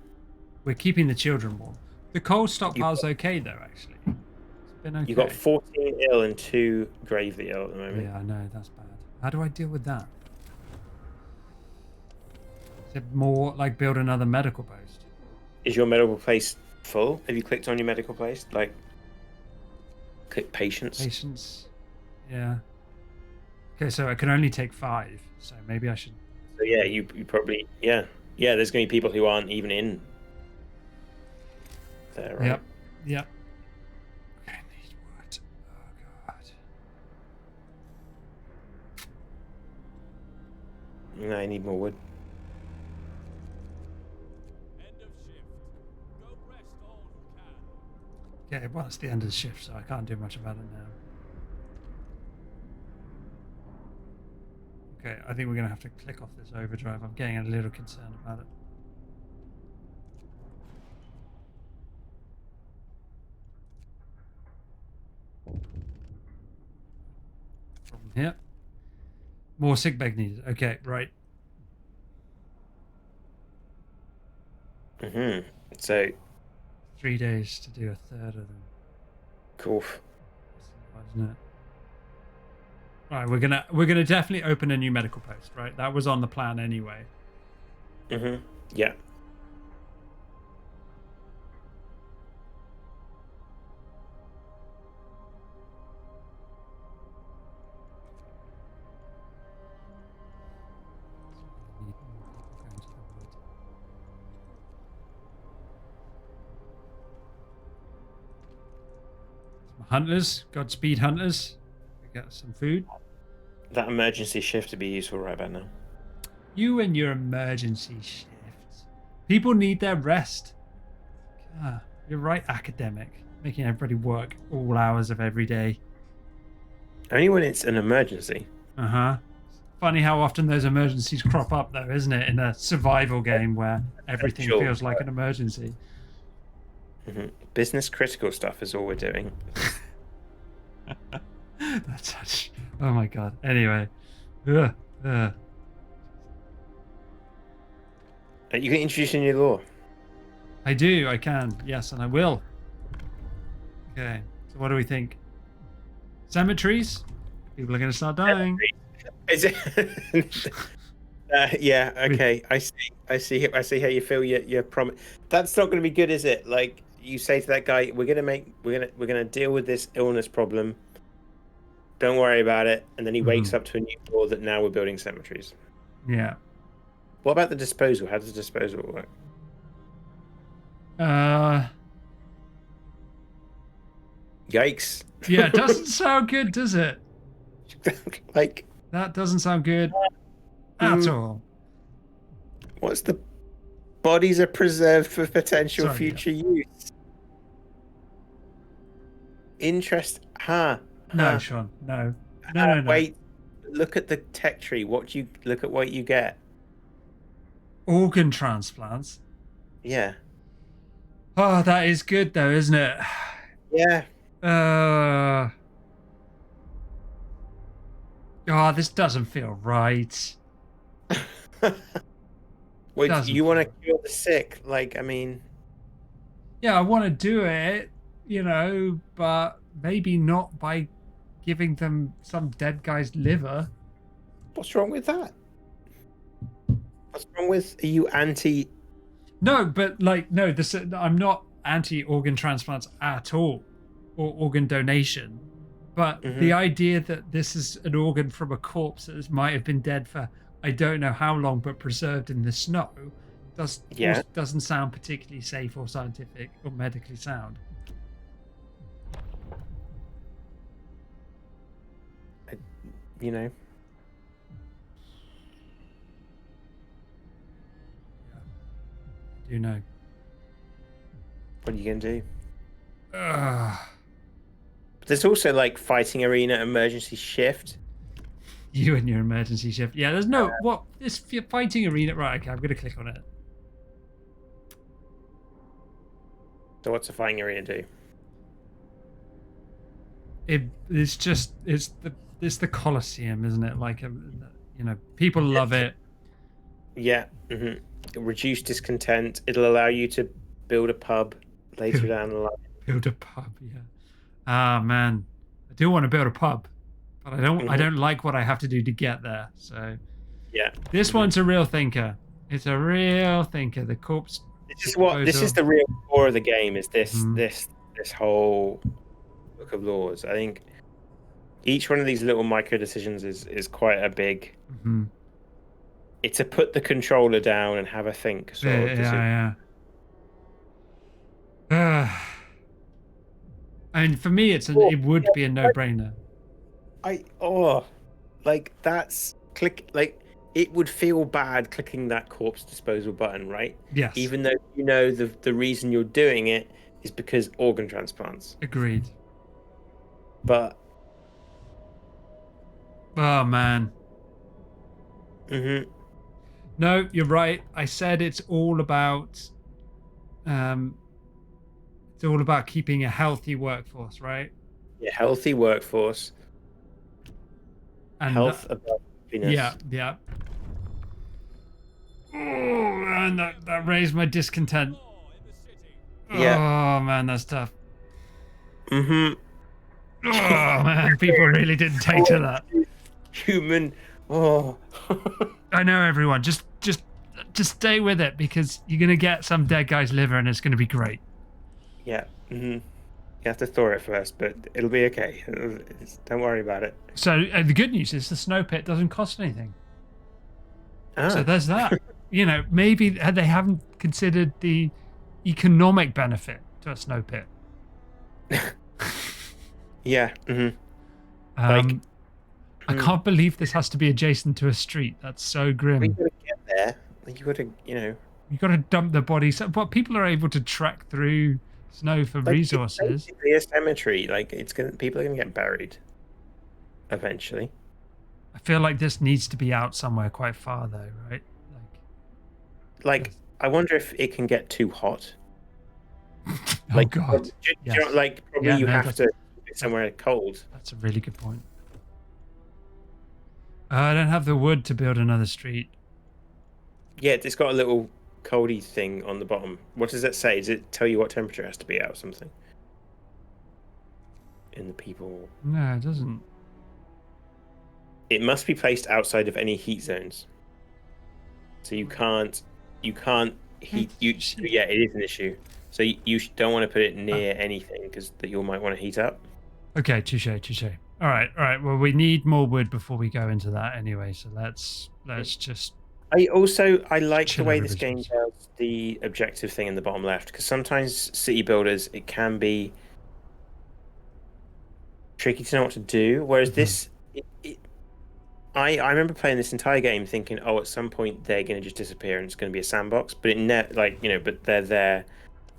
We're keeping the children warm. The coal stockpile's okay though, actually. It's been okay. You've got 14 ill and 2 gravely ill at the moment. Yeah, I know, that's bad. How do I deal with that? Is it more like build another medical post? Is your medical place full? Have you clicked on your medical place? Like, click patients? Patients. Yeah. Okay, so I can only take 5, so maybe I should. So yeah, you probably yeah. There's gonna be people who aren't even in there, right? Yep. Okay, need wood. Oh god. No, I need more wood. End of shift. Go rest all who can. Yeah, well, it's the end of the shift, so I can't do much about it now. Okay, I think we're going to have to click off this overdrive. I'm getting a little concerned about it. From here. More sick bag needed. Okay, right. So 3 days to do a third of them. cool. That's a lot, isn't it? Right, we're gonna definitely open a new medical post, right? That was on the plan anyway. Yeah. Need more people going to the wood. Some hunters, Godspeed hunters. We got some food. That emergency shift would be useful right about now. You and your emergency shifts. People need their rest. Ah, you're right, academic. Making everybody work all hours of every day. Only when it's an emergency. Uh-huh. Funny how often those emergencies crop up though, isn't it? In a survival game where everything Sure. feels like an emergency. Business critical stuff is all we're doing. That's such... Oh my god. Anyway. Ugh. You can introduce a new law. I do, I can. Yes, and I will. Okay. So what do we think? Cemeteries? People are going to start dying. Is it? Yeah. Okay. I see how you feel. Your promise. That's not going to be good, is it? Like you say to that guy, we're gonna deal with this illness problem. Don't worry about it. And then he wakes up to a new law that now we're building cemeteries. Yeah. What about the disposal? How does the disposal work? Yikes. Yeah, it doesn't sound good, does it? Like, that doesn't sound good at all. What's the bodies are preserved for potential future use? Interest. No, Sean. No. No. Wait. Look at the tech tree. Look at what you get. Organ transplants. Yeah. Oh, that is good though, isn't it? Yeah. Oh, this doesn't feel right. Well, Doesn't you want to feel- cure the sick? Like, I mean, Yeah, I want to do it, but maybe not by giving them some dead guy's liver. what's wrong with that? What's wrong with? Are you anti? No, but no, I'm not anti-organ transplants at all, or organ donation. But the idea that this is an organ from a corpse that might have been dead for I don't know how long, but preserved in the snow, doesn't sound particularly safe or scientific or medically sound. You know, Do you know? what are you gonna do? Ugh. But there's also like fighting arena emergency shift. You and your emergency shift. Yeah, there's no this fighting arena. Right, okay, I'm gonna click on it. So what's a fighting arena do? It's the Colosseum, isn't it? Like, people love it. Yeah. Reduce discontent. It'll allow you to build a pub later down the line. Build a pub, yeah. Ah, man, I do want to build a pub, but I don't like what I have to do to get there. So Yeah. this one's a real thinker. It's a real thinker. The corpse. This is the real core of the game. Is this whole book of laws? I think each one of these little micro decisions is quite a big. It's a put the controller down and have a think sort of decision. Yeah. I mean, for me, it would be a no-brainer. It would feel bad clicking that corpse disposal button, right? Yes. Even though you know the reason you're doing it is because organ transplants. Agreed. But oh man. No, you're right. I said it's all about keeping a healthy workforce, right? Yeah, healthy workforce. And health above happiness. Yeah. Oh man, that raised my discontent. Yeah. Oh man, that's tough. Oh man, people really didn't take to that. Human. Oh. I know, everyone. Just stay with it, because you're gonna get some dead guy's liver, and it's gonna be great. Yeah. You have to thaw it first, but it'll be okay. Don't worry about it. So the good news is the snow pit doesn't cost anything. So there's that. Maybe they haven't considered the economic benefit to a snow pit. Yeah. I can't believe this has to be adjacent to a street. That's so grim. You gotta get there. You gotta, You got to dump the bodies. But people are able to trek through snow for resources. It's basically a cemetery. People are gonna get buried eventually. I feel like this needs to be out somewhere quite far, though, right? I wonder if it can get too hot. Oh God! Probably you have to keep it somewhere cold. That's a really good point. I don't have the wood to build another street. Yeah, it's got a little coldy thing on the bottom. What does it say? Does it tell you what temperature it has to be at or something? In the people. No, it doesn't. It must be placed outside of any heat zones. So you can't heat. Yeah, it is an issue. So you don't want to put it near anything, because you might want to heat up. Okay, touche. All right. Well, we need more wood before we go into that anyway. So let's just. I like the way this game does the objective thing in the bottom left, because sometimes city builders, it can be tricky to know what to do. Whereas this, I remember playing this entire game thinking, at some point they're going to just disappear and it's going to be a sandbox. But but they're there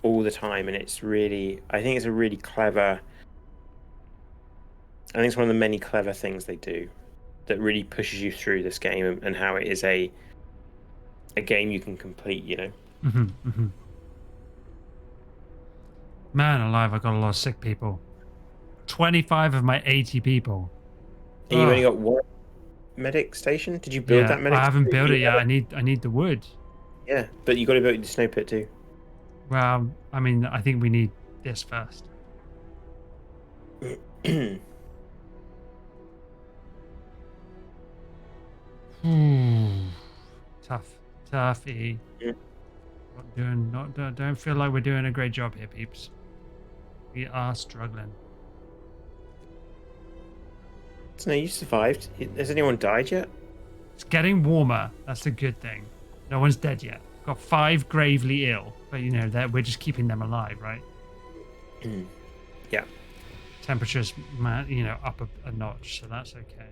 all the time, and I think it's a really clever. I think it's one of the many clever things they do that really pushes you through this game, and how it is a game you can complete. Man alive! I got a lot of sick people. 25 of my 80 people. And you've only got medic station? Did you build that medic? I haven't station? built it yet. I need the wood. Yeah, but you got to build the snow pit too. Well, I mean, I think we need this first. Toughy. Yeah. Don't feel like we're doing a great job here, peeps. We are struggling. So, no, you survived. Has anyone died yet? It's getting warmer. That's a good thing. No one's dead yet. Got 5 gravely ill, but you know that we're just keeping them alive, right? Yeah. Temperatures, you know, up a notch, so that's okay.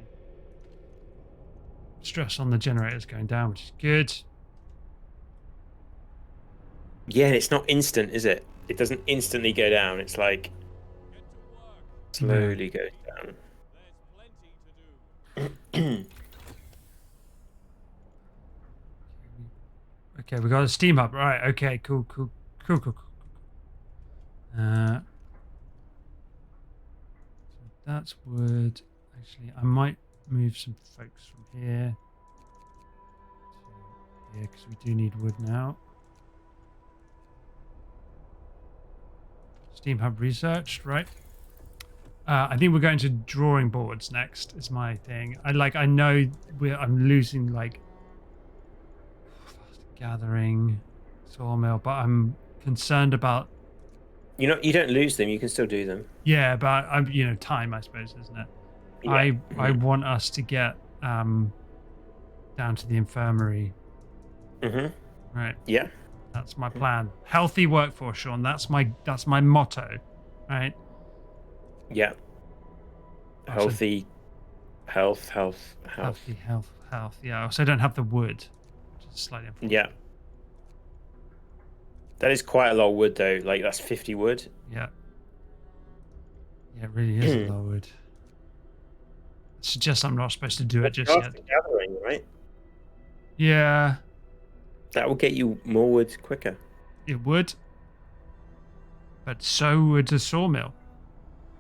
Stress on the generator's going down, which is good. Yeah, and it's not instant, is it? It doesn't instantly go down. It's like Get to work. slowly goes down. There's plenty to do. Okay, we got a steam hub. Right, okay, cool. So that's wood. Actually, I might move some folks from here to here because we do need wood now. Steam hub researched, right? I think we're going to drawing boards next. Is my thing. I know I'm losing like gathering sawmill, but I'm concerned about. You don't lose them. You can still do them. Yeah, but I'm time, I suppose, isn't it? Yeah. I want us to get down to the infirmary. Right. Yeah. That's my plan. Healthy workforce, Sean. That's my motto. Right. Yeah. Healthy. Health. Healthy health. Yeah. I also don't have the wood, which is slightly important. Yeah. That is quite a lot of wood, though. Like, that's 50 wood. Yeah. Yeah, it really is a lot of wood. It suggests I'm not supposed to do it just yet. Gathering, right? Yeah, That will get you more wood quicker. it would. But so would a sawmill.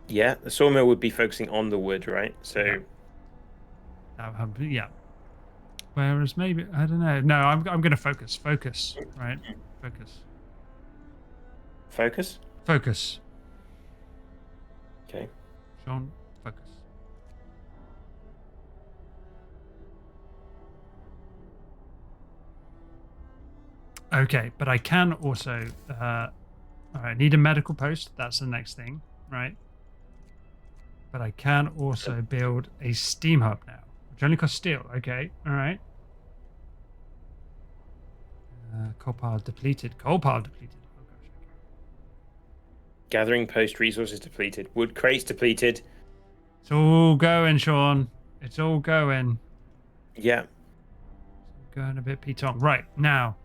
Yeah, the sawmill would be focusing on the wood, right? So, Yeah. Whereas maybe I don't know. No, I'm going to focus, right? focus. Focus. Okay. Sean, focus. Okay, but I can also all right, need a medical post. That's the next thing, right? But I can also build a steam hub now, which only costs steel. Okay, all right. Coal pile depleted. Oh gosh. Okay. Gathering post resources depleted. Wood crates depleted. It's all going, Sean. It's all going. Yeah. Going a bit P-Tong. Right, now.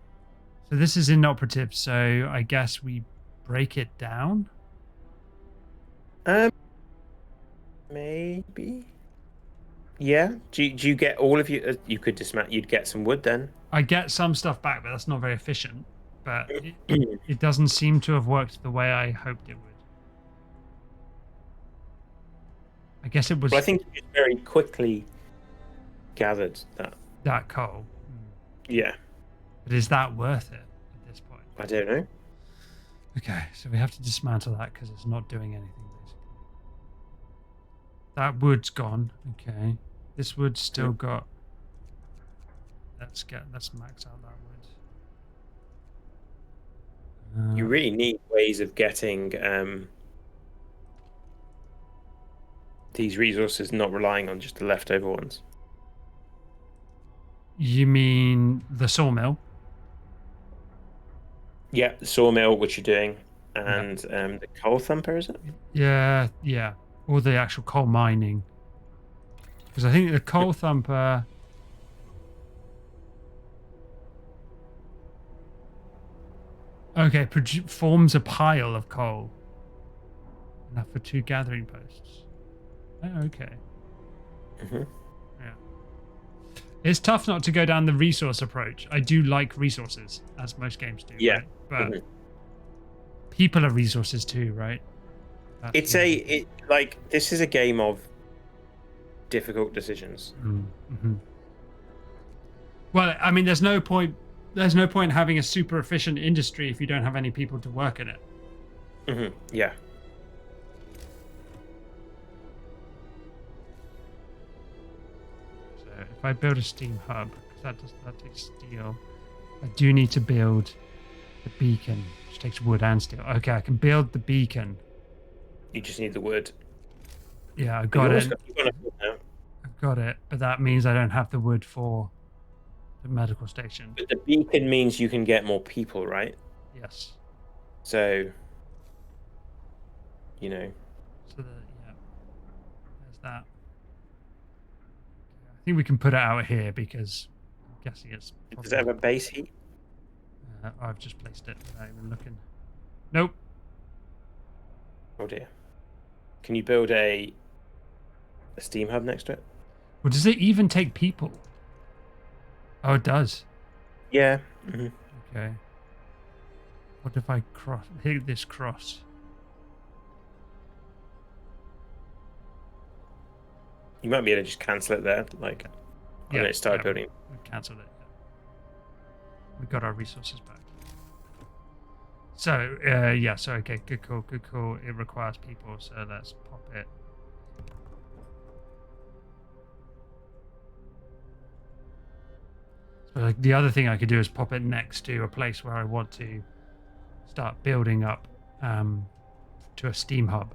So this is inoperative, so I guess we break it down? Maybe. Yeah. Do you get all of you? You could dismantle. You'd get some wood then. I get some stuff back, but that's not very efficient. But it doesn't seem to have worked the way I hoped it would. I guess it was Well, I think you very quickly gathered that. that coal. Yeah. But is that worth it at this point? I don't know. Okay, so we have to dismantle that because it's not doing anything, basically. That wood's gone. Okay. This wood's still got... Let's max out that wood. You really need ways of getting these resources, not relying on just the leftover ones. You mean the sawmill? Yeah, the sawmill, which you're doing, and the coal thumper, is it? Yeah. Or the actual coal mining. Because I think the coal thumper... Okay, forms a pile of coal. Enough for 2 gathering posts. Oh, okay. Yeah. It's tough not to go down the resource approach. I do like resources, as most games do. Yeah. Right? But people are resources too, right? This is a game of difficult decisions. Mm-hmm. Well, I mean, there's no point. There's no point having a super efficient industry if you don't have any people to work in it. Yeah. So if I build a steam hub, because that takes steel, I do need to build the beacon, which takes wood and steel. Okay, I can build the beacon. You just need the wood. Yeah, I got it. You've got enough wood now. I've got it, but that means I don't have the wood for the medical station. But the beacon means you can get more people, right? Yes. So, you know. So there's that. I think we can put it out here because I'm guessing it's. Does it have a base heat? I've just placed it without even looking. Nope. Oh dear. Can you build a steam hub next to it? Well, does it even take people? Oh, it does. Yeah. Okay. What if I hit this cross? You might be able to just cancel it there, like, when it started building. We cancelled it. Yeah. We got our resources back. So, yeah, so, okay, good call. It requires people, so let's pop it. So, like, the other thing I could do is pop it next to a place where I want to start building up to a steam hub.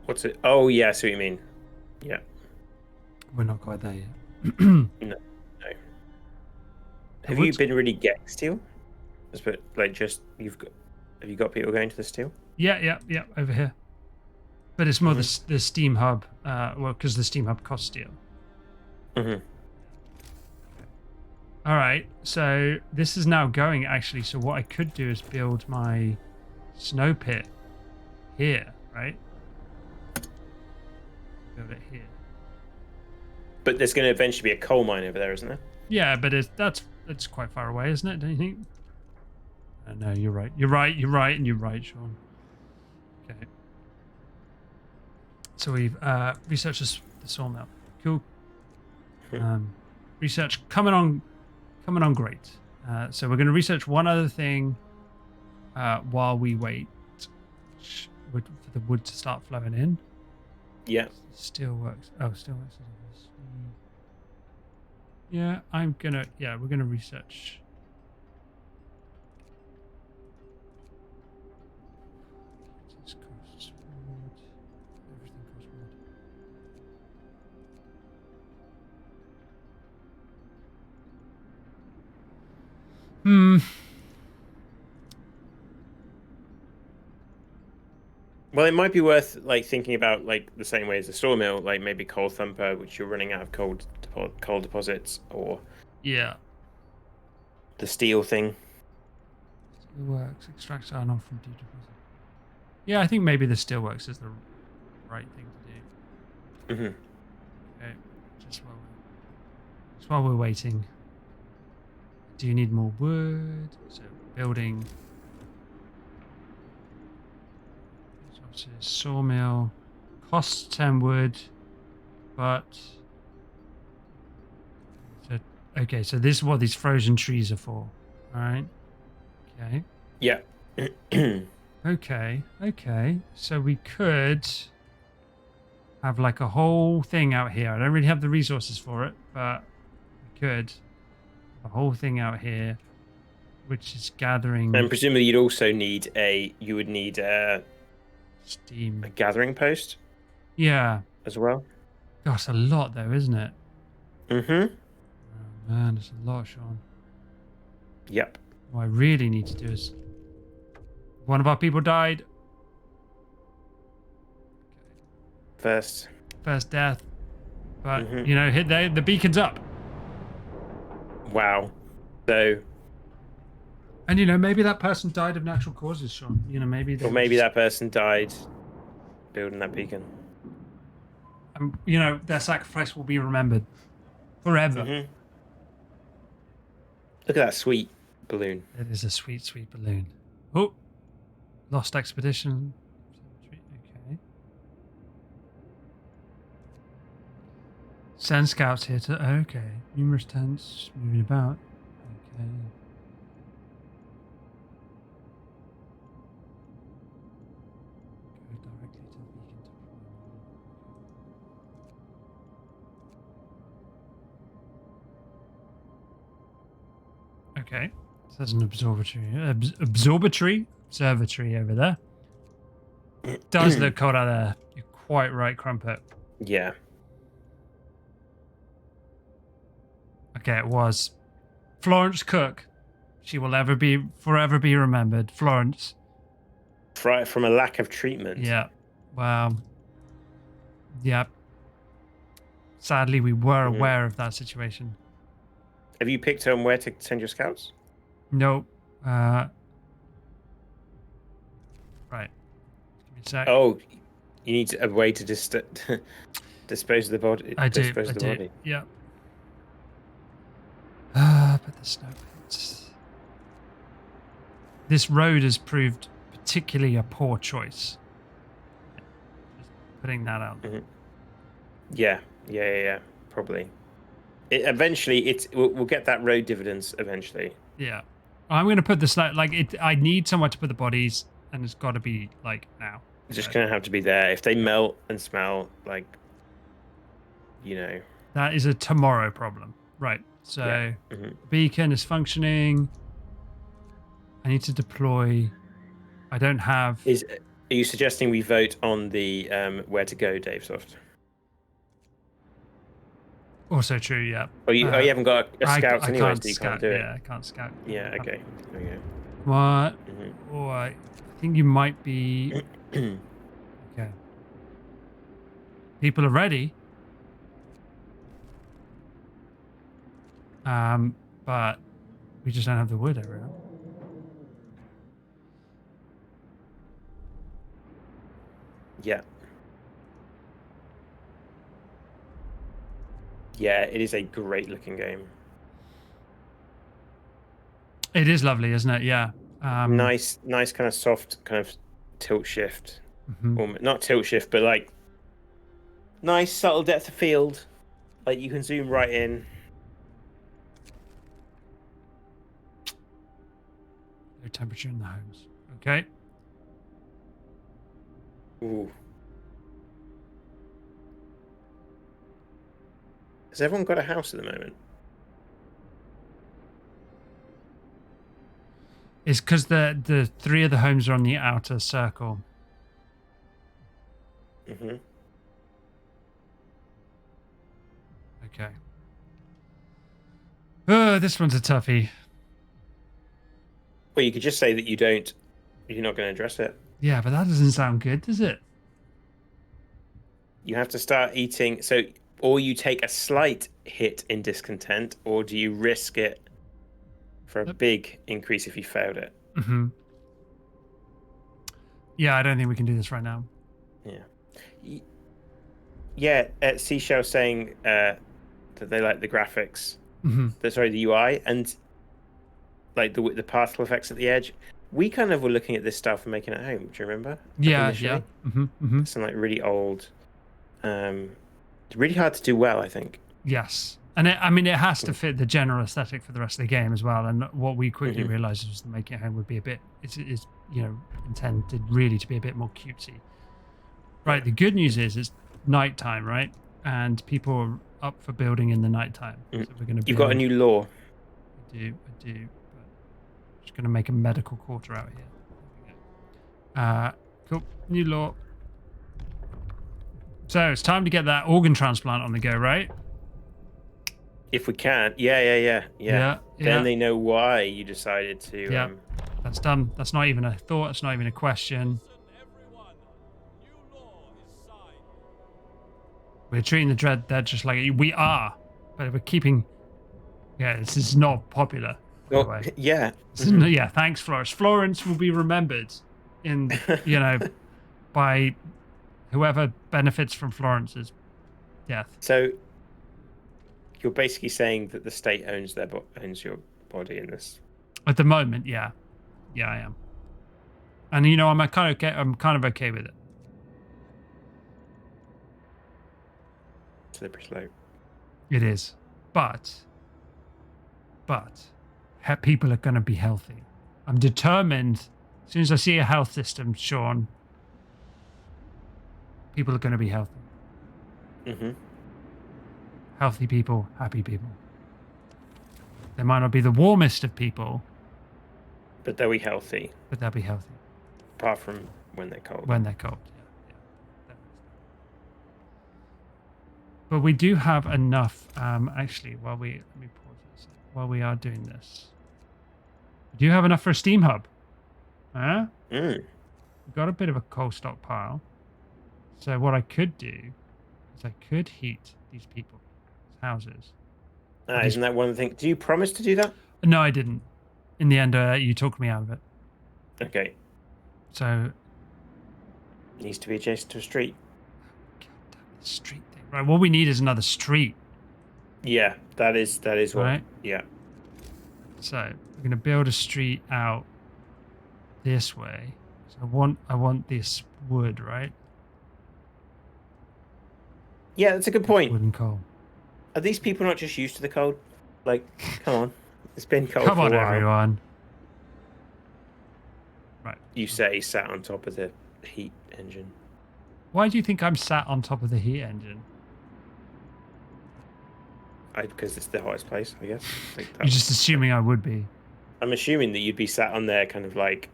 What's it? Oh, yeah, I see what you mean. Yeah. We're not quite there yet. No. Have would- you been really getting steel? Like, just have you got people going to the steel? Yeah, over here. But it's more the steam hub, well, because the steam hub costs steel. All right, so this is now going, actually. So what I could do is build my snow pit here, right? Build it here. But there's going to eventually be a coal mine over there, isn't there? Yeah, but that's quite far away, isn't it? Don't you think? No, you're right. You're right, and you're right, Sean. Okay. So we've researched the sawmill. Cool. Research coming on great. So we're going to research one other thing while we wait for the wood to start flowing in. Yeah. Still works. Oh, still works. Yeah, we're gonna research. This costs wood. Everything costs wood. Well, it might be worth like thinking about like the same way as the sawmill, like maybe coal thumper, which you're running out of coal deposits, or Yeah. the steel thing. Still works. Extracts iron ore from deep deposit. Yeah, I think maybe the steelworks is the right thing to do. Okay. Just while we're waiting. Do you need more wood? So building. Sawmill costs 10 wood, but okay, so this is what these frozen trees are for. All right. Okay. Yeah. Okay. So we could have like a whole thing out here. I don't really have the resources for it, but we could have a whole thing out here, which is gathering. And presumably you'd also need a steam. A gathering post. Yeah. As well. Gosh, a lot though, isn't it? Oh man, it's a lot, Sean. Yep. What I really need to do is one of our people died. First death. But hit the beacon's up. Wow. So and maybe that person died of natural causes, Sean. Maybe that person died building that beacon. Their sacrifice will be remembered forever. Look at that sweet balloon. It is a sweet, sweet balloon. Oh, lost expedition. Okay. Send scouts here to. Okay. Numerous tents moving about. Okay. Go directly to the beacon to okay. So there's an observatory over there. It does look cold out there. You're quite right, Crumpet. Yeah. Okay, it was Florence Cook. She will forever be remembered. Florence. From a lack of treatment. Yeah. Wow. Yep. Sadly, we were aware of that situation. Have you picked on where to send your scouts? Nope. Right. Give me a sec. Oh, you need a way to dispose of the body. I do. Dispose of the body. Yeah. But the snow pits. This road has proved particularly a poor choice. Just putting that out. Yeah. Probably. We'll get that road dividends eventually. Yeah. I'm going to put the snow, I need somewhere to put the bodies, and it's got to be, now. It's just going to have to be there. If they melt and smell, That is a tomorrow problem. Right. So, beacon is functioning. I need to deploy. I don't have... Are you suggesting we vote on the where to go, Dave Soft? Also true, yeah. Oh, you haven't got a scout anyway, can't so you scout, can't do it. Yeah, I can't scout. Yeah, okay. There you What? go. Oh, I think you might be... Okay. People are ready. But we just don't have the wood area. Yeah. Yeah, it is a great looking game. It is lovely, isn't it? Yeah. Nice kind of soft kind of tilt shift. Or not tilt shift, but nice subtle depth of field. You can zoom right in. Low temperature in the homes. Okay. Ooh. Has everyone got a house at the moment? It's because the three of the homes are on the outer circle. Okay. Oh, this one's a toughie. Well, you could just say that you're not going to address it. Yeah, but that doesn't sound good, does it? You have to start eating. So, or you take a slight hit in discontent, or do you risk it for a big increase if you failed it? Yeah, I don't think we can do this right now. Yeah. Yeah, Seashell saying that they like the graphics. The UI, and the particle effects at the edge. We kind of were looking at this stuff and making it at home. Do you remember? Yeah. Some really old. It's really hard to do well, I think. Yes, and it has to fit the general aesthetic for the rest of the game as well. And what we quickly realized was that making it home would be a bit. It's intended really to be a bit more cutesy. Right. The good news is it's nighttime, right? And people are up for building in the nighttime. So we're going to. You've got a new law. I do. But I'm just going to make a medical quarter out here. Cool. New law. So it's time to get that organ transplant on the go, right? If we can. Yeah. Then they know why you decided to. Yeah. That's done. That's not even a thought. It's not even a question. Everyone, new law is signed. We're treating the dread dead just like we are, but we're keeping. Yeah, this is not popular. By the way. Yeah. Yeah. Thanks, Florence. Florence will be remembered in by whoever benefits from Florence's death. So you're basically saying that the state owns your body in this. At the moment, yeah, I am, and I'm kind of okay with it. Slippery slope. It is. But people are going to be healthy. I'm determined. As soon as I see a health system, Sean, people are going to be healthy. Mm-hmm. Healthy people, happy people. They might not be the warmest of people, But they'll be healthy, but they'll be healthy apart from when they're cold. when they're cold. Yeah. But we do have enough. Actually, let me pause this. While we are doing this, we do have enough for a steam hub. Huh? Mm. We've got a bit of a coal stockpile. So what I could do is I could heat these people's houses. Isn't that one of the things? Do you promise to do that? No, I didn't. In the end, you talked me out of it. Okay. So, Needs to be adjacent to a street. God damn the street thing. Right, what we need is another street. Yeah, that is what. Right. Yeah. So we're gonna build a street out this way. So I want this wood, right? Yeah, that's a good point. Wood and coal. Are these people not just used to the cold? Like, come on. It's been cold Come for on, a while. everyone. Right. You say sat on top of the heat engine. Why do you think I'm sat on top of the heat engine? Because it's the hottest place, I guess. Like You're just assuming I would be I'm assuming that you'd be sat on there kind of like...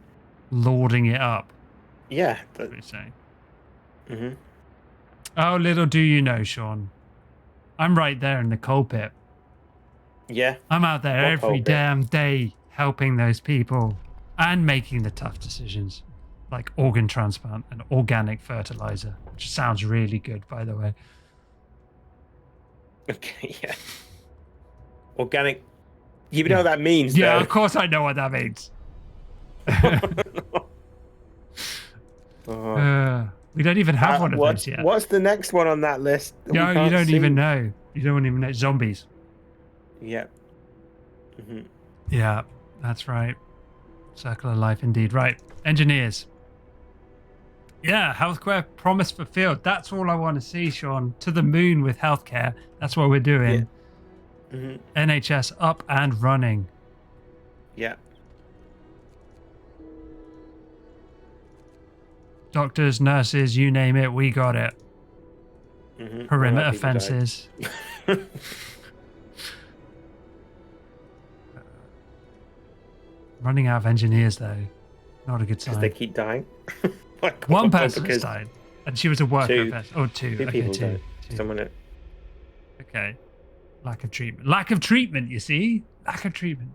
lording it up. Yeah. That's what you're saying. Mm-hmm. Oh, little do you know, Sean. I'm right there in the coal pit. Yeah. I'm out there What coal every pit? damn day helping those people and making the tough decisions like organ transplant and organic fertilizer, which sounds really good, by the way. Okay, yeah. Organic... You know what that means, Yeah, though. of course I know what that means. We don't even have one of those yet. What's the next one on that list? that we No, you can't don't see? even know. You don't even know. Zombies. Yeah. Mm-hmm. Yeah, that's right. Circle of life indeed. Right. Engineers. Yeah, healthcare promise fulfilled. That's all I want to see, Sean. To the moon with healthcare. That's what we're doing. Yeah. Mm-hmm. NHS up and running. Yeah. Doctors, nurses, you name it, we got it. Mm-hmm. Perimeter fences. Running out of engineers, though. Not a good Because sign. they keep dying. Like, One well, person's because died. And she was a worker. two- person. Oh, two. Two Okay, people two. died. Two. Someone... Okay. Lack of treatment. Lack of treatment, you see? Lack of treatment.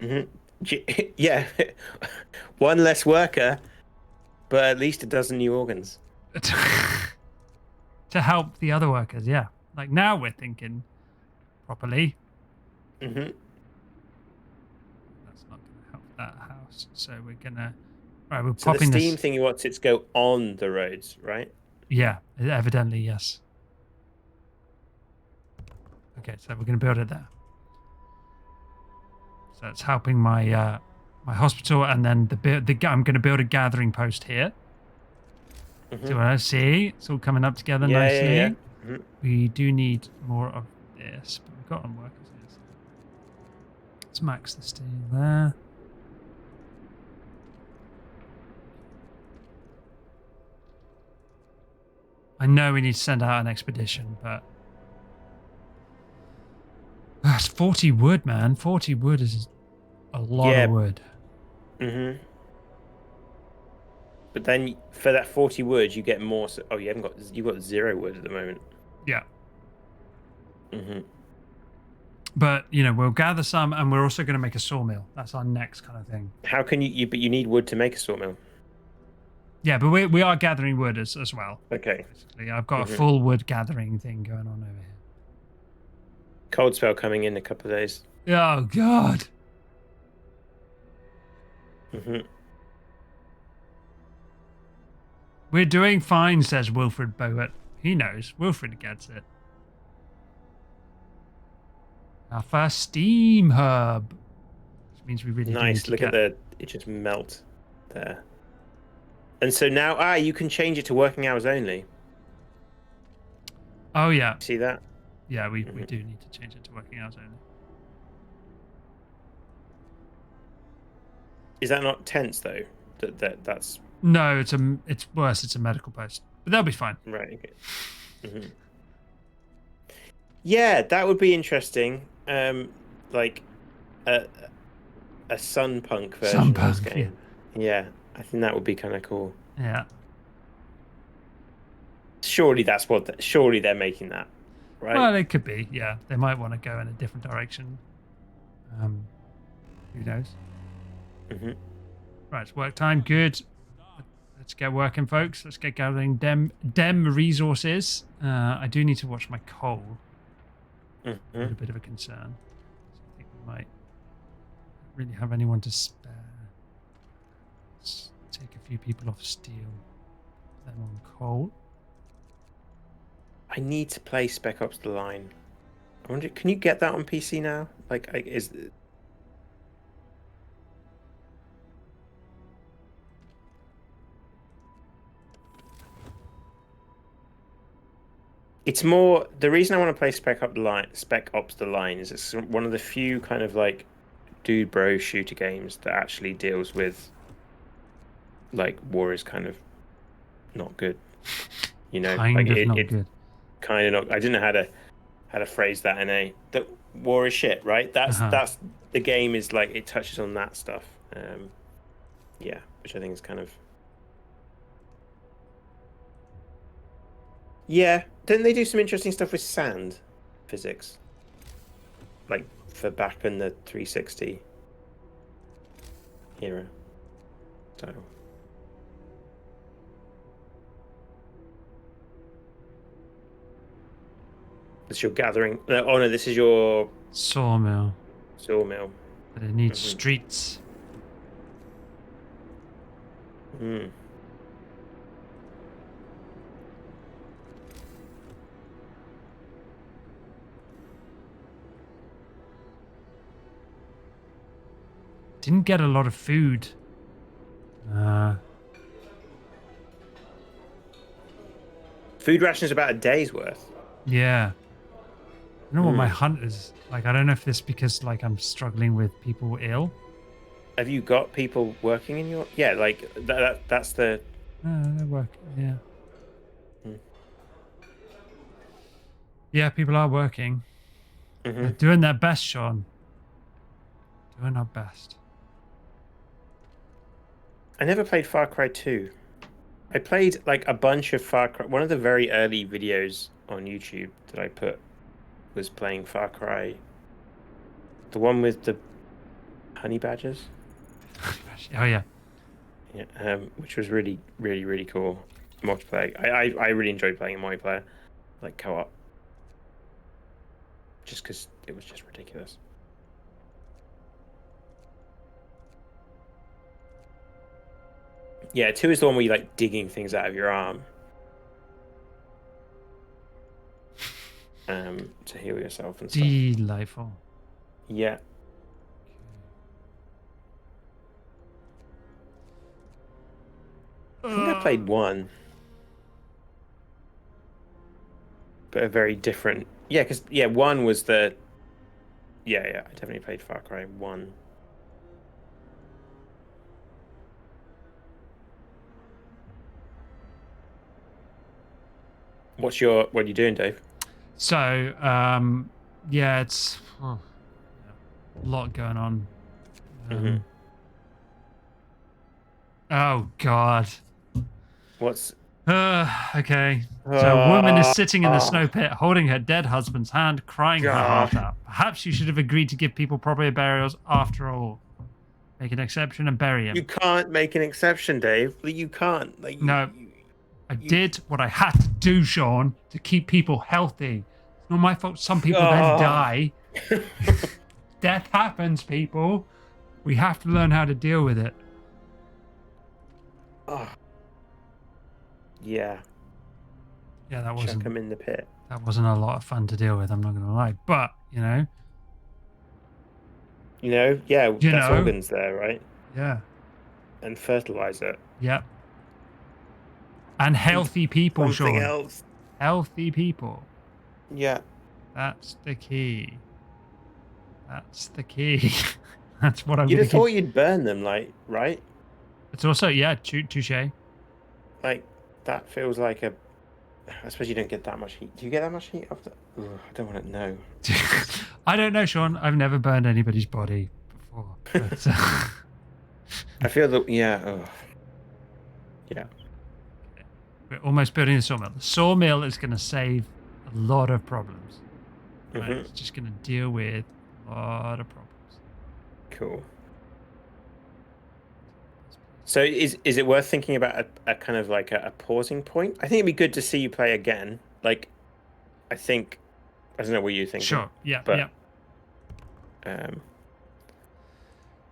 Mm-hmm. Yeah. One less worker, but at least a dozen new organs. To help the other workers, yeah. Like now we're thinking properly. Mm-hmm. That's not going to help that house. So we're going to... Right, we're So the popping steam this... thing, he wants it to go on the roads, right? Yeah, evidently, yes. Okay, so we're going to build it there. So it's helping my my hospital, and then I'm going to build a gathering post here. Mm-hmm. So I see it's all coming up together Yeah, nicely. yeah, yeah. Mhm. We do need more of this, but we've got on workers here. So let's max the steel there. I know we need to send out an expedition, but it's 40 wood, man. 40 wood is a lot Yeah. of wood. Mm-hmm. But then for that 40 wood, you get more. Oh, you've got 0 wood at the moment. Yeah. Mm-hmm. But, you know, we'll gather some, and we're also going to make a sawmill. That's our next kind of thing. How can but you need wood to make a sawmill. Yeah, but we are gathering wood as well. Okay. Basically, I've got Mhm. a full wood gathering thing going on over here. Cold spell coming in a couple of days. Oh, God. Mm-hmm. We're doing fine, says Wilfred Boat. He knows. Wilfred gets it. Our first steam hub. Which means we really do need Nice. to Look get... at it just melt there. And so now, you can change it to working hours only. Oh, yeah. See that? Yeah, we do need to change it to working hours only. Is that not tense though? That's No, it's worse. It's a medical post, but they'll be fine. right. Okay. Hmm. Yeah, that would be interesting. Like a Sunpunk version of this Sunpunk, game. Yeah, I think that would be kind of cool. Yeah. Surely surely they're making that, right? Well, it could be. Yeah, they might want to go in a different direction. Who knows? Hmm. Right, it's work time. Good. Let's get working, folks. Let's get gathering dem resources. I do need to watch my coal. Hmm. A bit of a concern. So I think we might really have anyone to spare. Let's take a few people off steel. Them on coal. I need to play Spec Ops: The Line. I wonder, can you get that on PC now? Like, it's more the reason I want to play Spec Ops: The Line is it's one of the few kind of like dude bro shooter games that actually deals with like war is kind of not good. You know, Kind like of not good. kind of not. I didn't know how to phrase that in a that war is shit, right? That's the game is like it touches on that stuff. Yeah, which I think is kind of yeah. Didn't they do some interesting stuff with sand physics, like for back in the 360 era? So. This your gathering. Oh no, this is your Sawmill. sawmill. But it needs streets. Mm. Didn't get a lot of food. Food ration is about a day's worth. Yeah. I don't know what my hunt is like. I don't know if this because like I'm struggling with people ill. Have you got people working in your? Yeah, like that's the. They're working. Yeah. Hmm. Yeah, people are working. Mm-hmm. They're doing their best, Sean. Doing our best. I never played Far Cry 2. I played like a bunch of Far Cry. One of the very early videos on YouTube that I put was playing Far Cry. The one with the honey badgers. Oh yeah. Yeah, which was really, really, really cool multiplayer. I really enjoyed playing in multiplayer, like co-op, just because it was just ridiculous. Yeah, 2 is the one where you like digging things out of your arm, to heal yourself and stuff. Delightful. Yeah. I think I played 1. But a very different. Yeah, because 1 was the. Yeah, I definitely played Far Cry 1. What are you doing, Dave? So, yeah, it's a lot going on. Oh God. What's okay. So a woman is sitting in the snow pit, holding her dead husband's hand, crying her heart out. Perhaps you should have agreed to give people proper burials after all. Make an exception and bury him. You can't make an exception, Dave. You can't. Like no. I did what I had to do, Sean, to keep people healthy. It's not my fault some people then die. Death happens, people. We have to learn how to deal with it. Oh. Yeah. Yeah, that Chuck him in the pit. That wasn't a lot of fun to deal with, I'm not gonna lie. But, yeah, that's organs there, right? Yeah. And fertilizer. Yep. And healthy people, Something Sean. else. Healthy people. Yeah. That's the key. That's the key. That's what I'm You'd going have to thought keep. you'd burn them, like, right? It's also, yeah, touche. Like, that feels like a. I suppose you don't get that much heat. Do you get that much heat off the? Ugh, I don't want to know. I don't know, Sean. I've never burned anybody's body before. But, I feel that, yeah. Ugh. Yeah. we're almost building the sawmill. The sawmill is going to save a lot of problems. Right? Mhm. It's just going to deal with a lot of problems. Cool. So is it worth thinking about a kind of like a pausing point? I think it'd be good to see you play again. Like, I think I don't know what you think. Sure. Yeah. But, yeah. I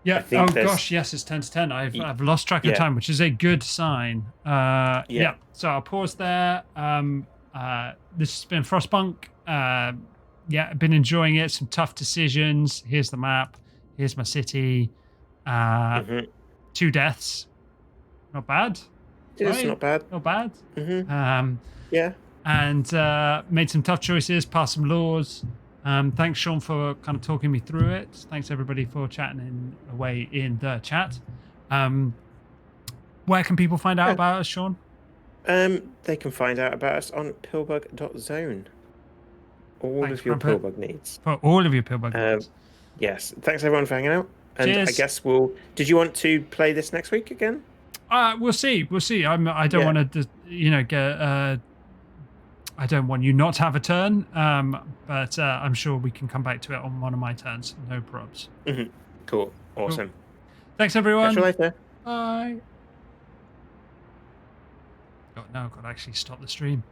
Yeah. think Oh there's- gosh, yes, it's 10 to 10. I've lost track of Yeah. time, which is a good sign. Yeah. Yeah. So I'll pause there. This has been Frostpunk. Yeah, I've been enjoying it. Some tough decisions. Here's the map. Here's my city. Mhm. 2 deaths. Not bad. It's Right? not bad. Not bad. Hmm. Yeah. And made some tough choices, passed some laws. Thanks, Sean, for kind of talking me through it. Thanks, everybody, for chatting away in the chat. Where can people find out about us, Sean? They can find out about us on pillbug.zone. All Thanks of your for pillbug needs. For all of your Pillbug needs. Yes. Thanks everyone for hanging out. And I Cheers. guess we'll. Did you want to play this next week again? We'll see. We'll see. I don't Yeah. want to, get. I don't want you not to have a turn. But I'm sure we can come back to it on one of my turns. No probs. Mm-hmm. Cool. Awesome. Thanks, everyone. Catch you later. Bye. God, no, I've got to actually stop the stream.